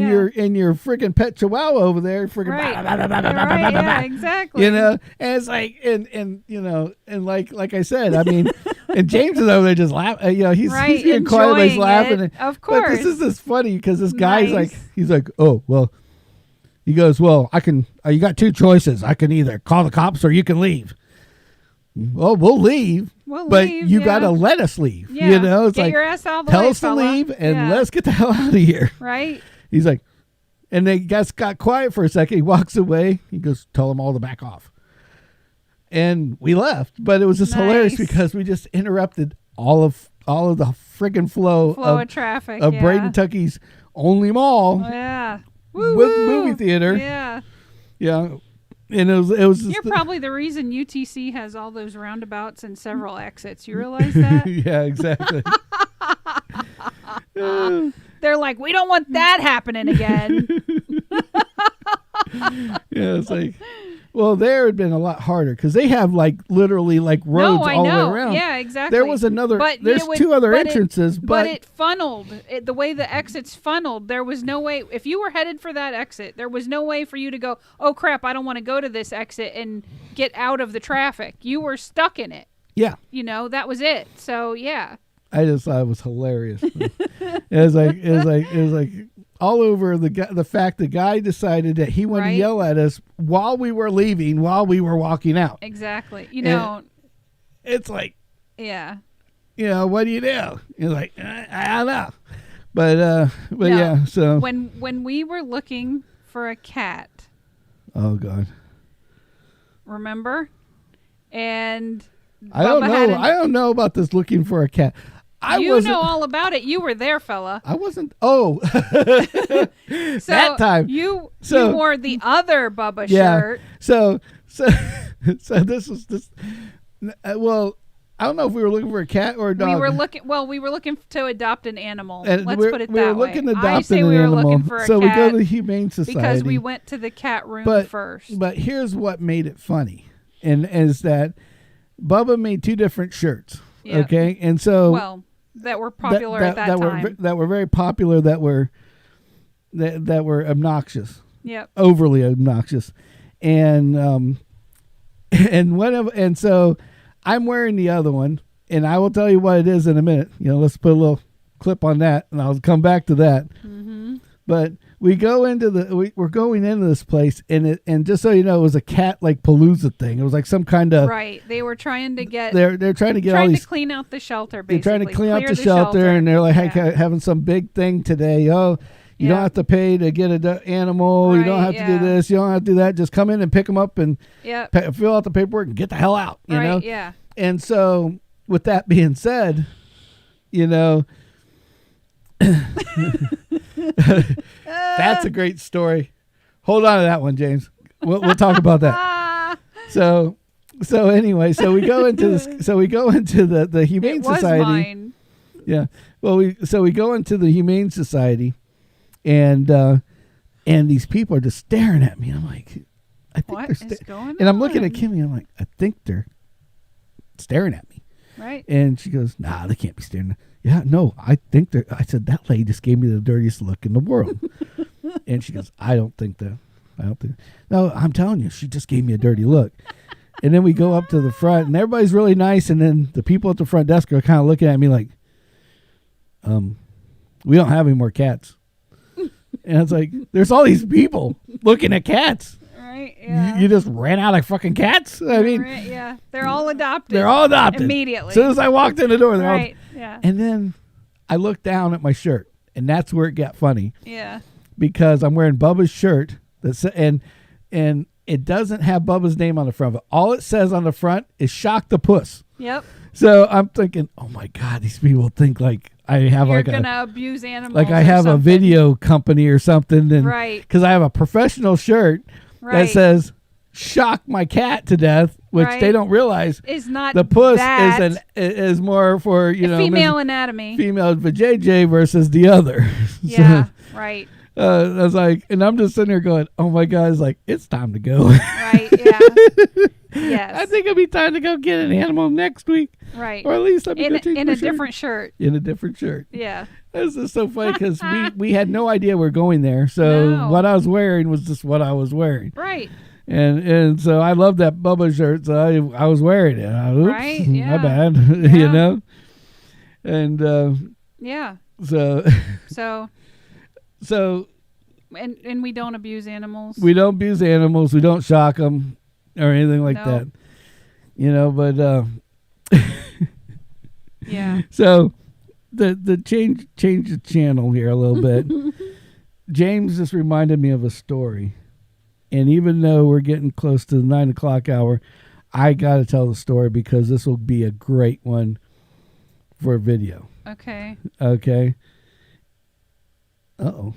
your freaking pet chihuahua over there, freaking. Right. Yeah, exactly. And it's like, and like I said, I mean, and James is over there just laughing. He's being quiet, but he's laughing. Of course. But this is just funny because this guy's he's like, oh well. He goes, well, I can. You got two choices. I can either call the cops or you can leave. Well, we'll leave, but you got to let us leave. Yeah. It's get like, your ass out of the tell way, us fella. to leave and let's get the hell out of here. Right. He's like, and they just got quiet for a second. He walks away. He goes, tell them all to back off. And we left, but it was just hilarious because we just interrupted all of the friggin' flow of traffic of Braden Tucky's only mall. Yeah. With movie theater. Yeah. Yeah. And it was just You're probably the reason UTC has all those roundabouts and several exits. You realize that? Yeah, exactly. They're like, we don't want that happening again. Yeah, it's like, well, there had been a lot harder because they have literally roads all the way around. Yeah, exactly. There was another. There's two other entrances, but it funneled. The way the exits funneled, there was no way. If you were headed for that exit, there was no way for you to go, oh crap, I don't want to go to this exit and get out of the traffic. You were stuck in it. Yeah. That was it. So yeah. I just thought it was hilarious. It was like all over the fact the guy decided that he wanted to yell at us while we were leaving, while we were walking out. Exactly. It's like, yeah. What do you do? You're like, I don't know. But yeah, so when we were looking for a cat. Oh God. Remember? And I don't know about this looking for a cat. You know all about it. You were there, fella. I wasn't. Oh, that time. You wore the other Bubba shirt. So this was this. Well, I don't know if we were looking for a cat or a dog. We were looking to adopt an animal. Let's put it that way. We were looking to adopt I say an we were animal. looking for a cat. So we go to the Humane Society because we went to the cat room first. But here's what made it funny, and is that Bubba made two different shirts. Yep. Okay, and so that were popular at that time. That were very popular. That were that were obnoxious, Yep. overly obnoxious, and and so I'm wearing the other one, and I will tell you what it is in a minute. Let's put a little clip on that, and I'll come back to that. Mm-hmm. But we're going into this place, and just so you know, it was a cat like palooza thing. It was like some kind of Right. They were trying to get. They're trying to get all trying these. to clean out the shelter. They're Basically, trying to clean out Clear the shelter, and they're like, hey, Yeah. having some big thing today. Oh, you don't have to pay to get an animal. You don't have to do this. You don't have to do that. Just come in and pick them up and fill out the paperwork and get the hell out. You know? Yeah. And so, with that being said, that's a great story. Hold on to that one, James. We'll talk about that. So anyway, so we go into this. So we go into the Humane Society. Mine. Yeah. Well, we go into the Humane Society, and these people are just staring at me. I'm like, I think What they're is going on? And I'm looking at Kimmy. I'm like, I think they're staring at me. Right. And she goes, nah, they can't be staring. Yeah, no, I think they're. I said, that lady just gave me the dirtiest look in the world. And she goes, I don't think. No, I'm telling you, she just gave me a dirty look. And then we go up to the front, and everybody's really nice. And then the people at the front desk are kind of looking at me like, we don't have any more cats. And it's like, there's all these people looking at cats. Right, yeah. You just ran out of fucking cats? I mean, yeah. They're all adopted. They're all adopted. Immediately. As soon as I walked in the door, they're right, all. yeah. And then I looked down at my shirt, and that's where it got funny. Yeah. Because I'm wearing Bubba's shirt, and it doesn't have Bubba's name on the front of it. All it says on the front is "Shock the Puss." Yep. So I'm thinking, oh my God, these people think like I have You're like gonna abuse animals. like I have a video company or something, and right. Because I have a professional shirt that says "Shock my cat to death," which they don't realize is not the puss that. is more for female anatomy, female for JJ versus the other. Yeah, right. I was like, and I'm just sitting there going, oh my God, it's like, it's time to go. Right, yeah. Yes. I think it'll be time to go get an animal next week. Right. Or at least let me go change in my a shirt. different shirt. In a different shirt. Yeah. This is so funny because we had no idea we are going there. So what I was wearing was just what I was wearing. Right. And so I love that Bubba shirt, so I was wearing it. Oops, right, yeah. My bad. Yeah. And yeah. So and we don't abuse animals. We don't abuse animals. We don't shock them or anything like that. But yeah. So the change the channel here a little bit. James just reminded me of a story, and even though we're getting close to the 9 o'clock hour, I got to tell the story because this will be a great one for a video. Okay. Uh-oh.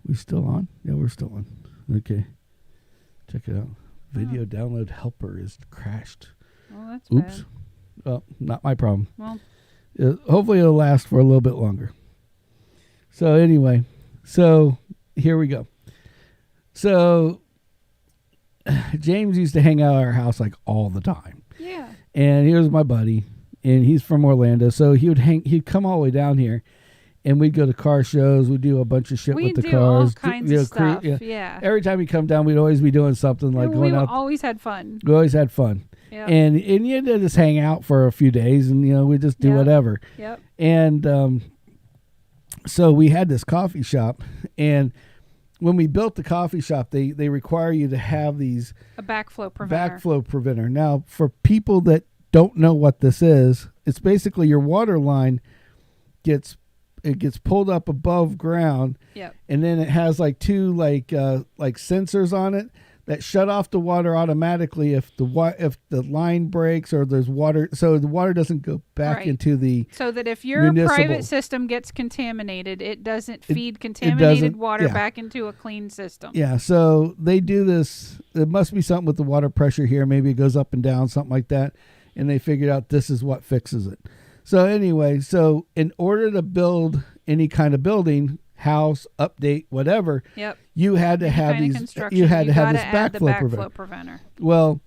We still on? Yeah, we're still on. Okay. Check it out. Video download helper is crashed. Well, that's Oops. bad. Well, not my problem. Well, hopefully it'll last for a little bit longer. So anyway, here we go. So James used to hang out at our house like all the time. Yeah. And he was my buddy, and he's from Orlando, so he'd come all the way down here, and we'd go to car shows. We'd do a bunch of shit with the cars. We do all kinds of stuff. Yeah. Every time he'd come down, we'd always be doing something like going out. We always had fun. We always had fun. Yep. And you had to just hang out for a few days, and we just do whatever. Yep. And so we had this coffee shop, and when we built the coffee shop, they require you to have a backflow preventer. Now, for people that don't know what this is, it's basically your water line gets pulled up above ground. Yep. And then it has like two like sensors on it that shut off the water automatically if the line breaks or there's water, so the water doesn't go back into the so that if your private system gets contaminated, it doesn't feed contaminated water back into a clean system. Yeah, so they do this. It must be something with the water pressure here. Maybe it goes up and down, something like that. And they figured out this is what fixes it. So anyway, in order to build any kind of building, house, update, whatever, you had to have these. You had to have this backflow preventer. Well,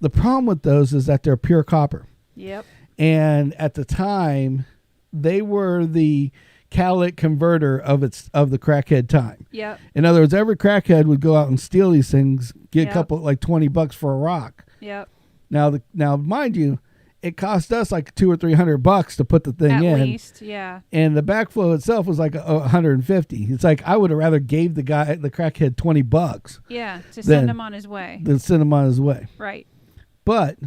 the problem with those is that they're pure copper. Yep. And at the time, they were the catalytic converter of the crackhead time. Yep. In other words, every crackhead would go out and steal these things, get a Yep. couple like $20 for a rock. Yep. Now, mind you, it cost us like $200 or $300 to put the thing At in. least, yeah. And the backflow itself was like $150. It's like I would have rather gave the crackhead $20. Yeah, to Then- send him on his way. Than send him on his way. Right. But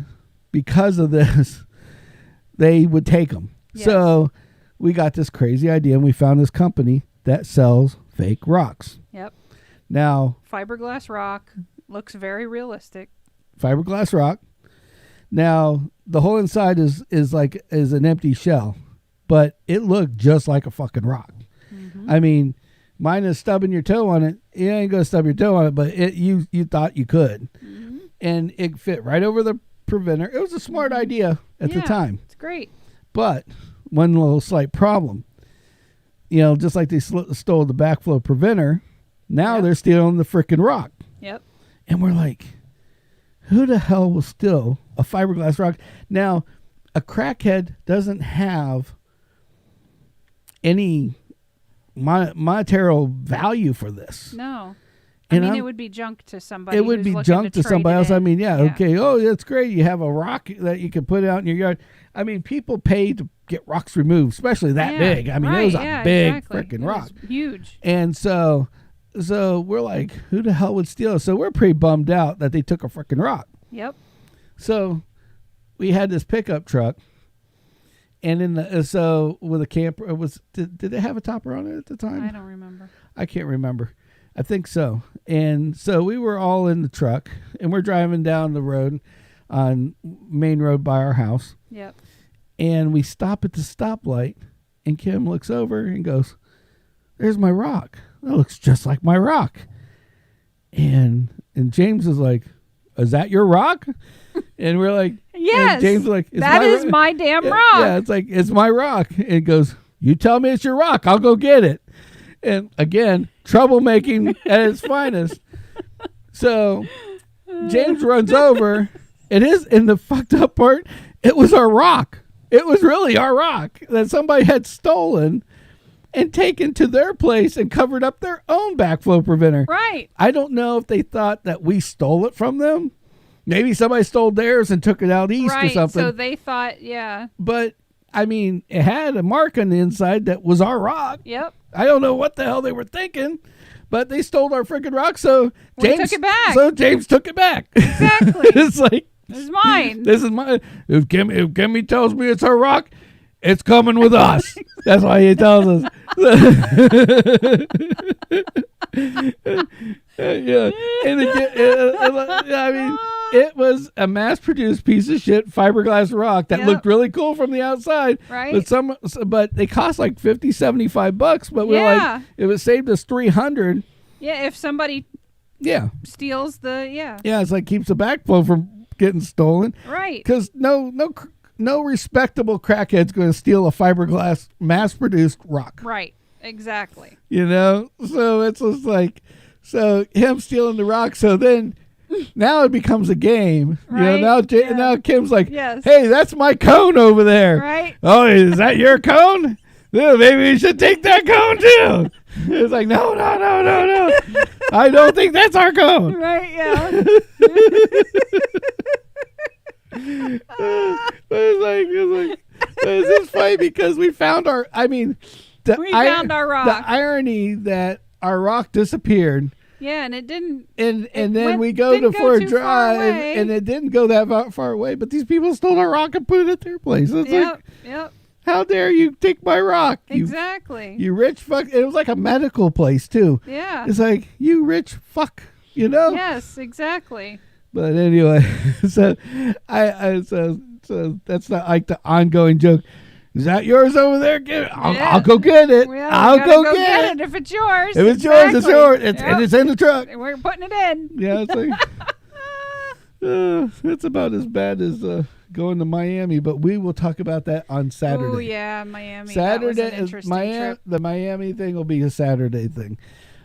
because of this, they would take them. Yes. So we got this crazy idea, and we found this company that sells fake rocks. Yep. Now, Fiberglass rock looks very realistic. fiberglass rock. Now, the whole inside is an empty shell, but it looked just like a fucking rock. Mm-hmm. I mean, minus stubbing your toe on it. You ain't gonna stub your toe on it, but you thought you could, Mm-hmm. and it fit right over the preventer. It was a smart idea at the Yeah, time, It's great. but one little slight problem. Just like they stole the backflow preventer, now Yep. they're stealing the frickin' rock, Yep. and we're like, who the hell will steal a fiberglass rock? Now, a crackhead doesn't have any monetary value for this. No. And it would be junk to somebody. It would who's be looking junk to trade somebody it else. I in. mean, yeah, okay. Oh, that's great. You have a rock that you can put out in your yard. I mean, people pay to get rocks removed, especially that Yeah, big. I mean, right, it was yeah, a big exactly. freaking It rock. was huge. And so we're like, who the hell would steal it? So we're pretty bummed out that they took a freaking rock. Yep. So we had this pickup truck, and with a camper, did they have a topper on it at the time? I don't remember. I can't remember. I think so. And so we were all in the truck, and we're driving down the road on main road by our house, Yep. and we stop at the stoplight, and Kim looks over and goes, "There's my rock. That looks just like my rock." And James is like, "Is that your rock?" And we're like, Yes. And James is like, that is my damn rock. Yeah, it's like, it's my rock. And it goes, "You tell me it's your rock, I'll go get it." And again, troublemaking at its finest. So James runs over. And the fucked up part, it was our rock. It was really our rock that somebody had stolen and taken to their place and covered up their own backflow preventer. Right. I don't know if they thought that we stole it from them. Maybe somebody stole theirs and took it out east or Right. something. So they thought, yeah. But, I mean, it had a mark on the inside that was our rock. Yep. I don't know what the hell they were thinking, but they stole our freaking rock, so We James took it back. So James took it back. Exactly. It's like, This is mine. this is mine. If Kimmy tells me it's her rock, it's coming with us. That's why he tells us. Yeah, and I mean, it was a mass-produced piece of shit fiberglass rock that Yep. looked really cool from the outside. Right. But they cost like $50, $75. But we're Yeah. like, if it saved us $300, Yeah. If somebody yeah, steals yeah, it's like keeps the backflow from getting stolen. Right. Because no respectable crackhead's going to steal a fiberglass mass-produced rock. Right. Exactly. So it's just like, so him stealing the rock. So then now it becomes a game. Right, Now Kim's like, Yes. hey, that's my cone over there. Right. Oh, is that your cone? Yeah, maybe we should take that cone too. It's like, no. I don't think that's our cone. Right. Yeah. It's just funny because we found our, I mean, We found our rock. The irony that our rock disappeared. Yeah, and it didn't. And then went- we go didn't to go for a too far drive, away. and it didn't go that far away. But these people stole our rock and put it at their place. It's like, Yep. how dare you take my rock? Exactly. You rich fuck. It was like a medical place too. Yeah. It's like, you rich fuck, Yes, exactly. But anyway, so so that's not like the ongoing joke. Is that yours over there? I'll go get it. Well, I'll you gotta go get it. if it's yours. If it's yours, it's Exactly. yours. And Yep. it's in the truck. We're putting it in. Yeah, it's like it's about as bad as going to Miami. But we will talk about that on Saturday. Oh yeah, Miami. Saturday That was an is interesting trip. The Miami thing will be a Saturday thing.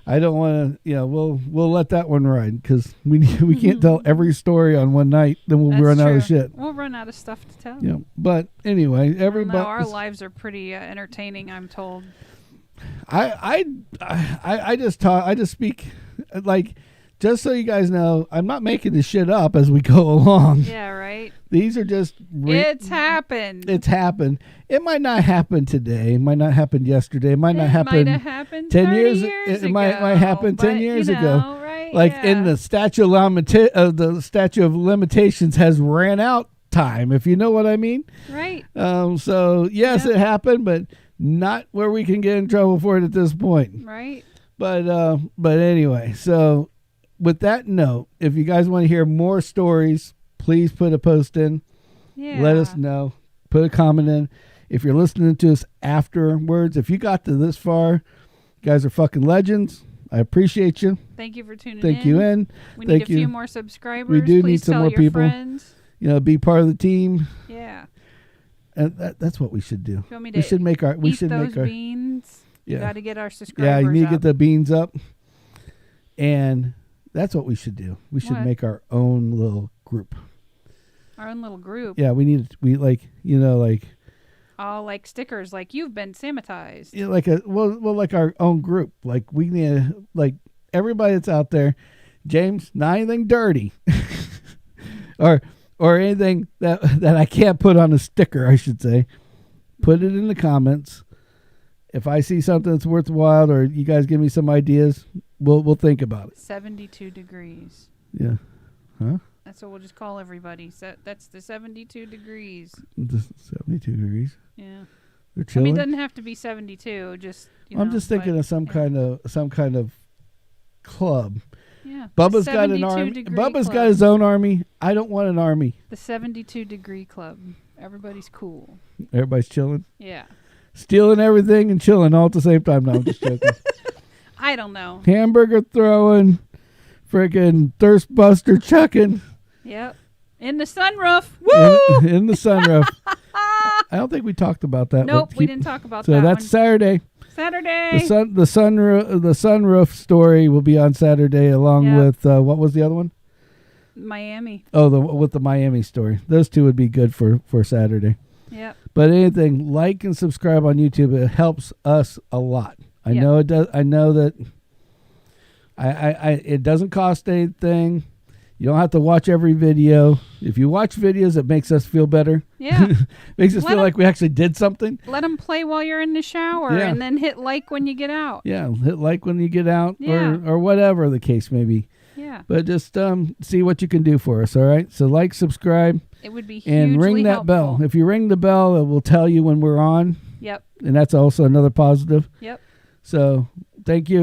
I don't want to. We'll let that one ride because we can't tell every story on one night. Then we'll That's run out true. of shit. We'll run out of stuff to tell. Yeah. But anyway, I don't know, everybody. our lives are pretty entertaining, I'm told. I just talk. I just speak like. Just so you guys know, I'm not making this shit up as we go along. Yeah, right. These are just... It's happened. It's happened. It might not happen today. It might not happen yesterday. It might not happen... Might have happened 10 years ago. It might happen 10 years ago. Right, like in the statute of limitations has ran out time, if you know what I mean. Right. So, yes, it happened, but not where we can get in trouble for it at this point. Right. But anyway, so... With that note, if you guys want to hear more stories, please put a post in. Yeah. Let us know. Put a comment in. If you're listening to us afterwards, if you got to this far, you guys are fucking legends. I appreciate you. Thank you for tuning in. Thank you in. We need a few more subscribers. We do Please need some tell more your people. Friends. Be part of the team. Yeah. And that's what we should do. You want me to We should make our. We eat should those make our beans. Yeah. You got to get our subscribers. Yeah, you need to up. get the beans up. And that's what we should do. We should What? make our own little group. Our own little group. Yeah, All like stickers, like you've been sanitized. Yeah, like like our own group. Like we need like everybody that's out there. James, not anything dirty, or anything that I can't put on a sticker. I should say, put it in the comments. If I see something that's worthwhile, or you guys give me some ideas, we'll think about it. 72 degrees. Yeah, huh? That's what we'll just call everybody. That's the 72 degrees. 72 degrees. Yeah. They're chilling. I mean, it doesn't have to be 72. Just I'm just thinking of some kind of club. Yeah. Bubba's got an army. Bubba's got his own army. I don't want an army. The 72 degree club. Everybody's cool. Everybody's chilling. Yeah. Stealing everything and chilling all at the same time. No, I'm just joking. I don't know. Hamburger throwing, freaking thirst buster chucking. Yep. In the sunroof. Woo! In the sunroof. I don't think we talked about that. Nope, we didn't talk about that. So that's one. Saturday. Saturday. The sunroof story will be on Saturday, along with what was the other one? Miami. Oh, with the Miami story. Those two would be good for Saturday. Yep. But anything, like and subscribe on YouTube. It helps us a lot. I know it does. I know that. It doesn't cost anything. You don't have to watch every video. If you watch videos, it makes us feel better. Yeah. Makes us feel like we actually did something. Let them play while you're in the shower and then hit like when you get out. Yeah, hit like when you get out Yeah. or whatever the case may be. Yeah. But just see what you can do for us, all right? So like, subscribe. It would be hugely and ring that helpful. bell. If you ring the bell, it will tell you when we're on. Yep. And that's also another positive. Yep. So thank you.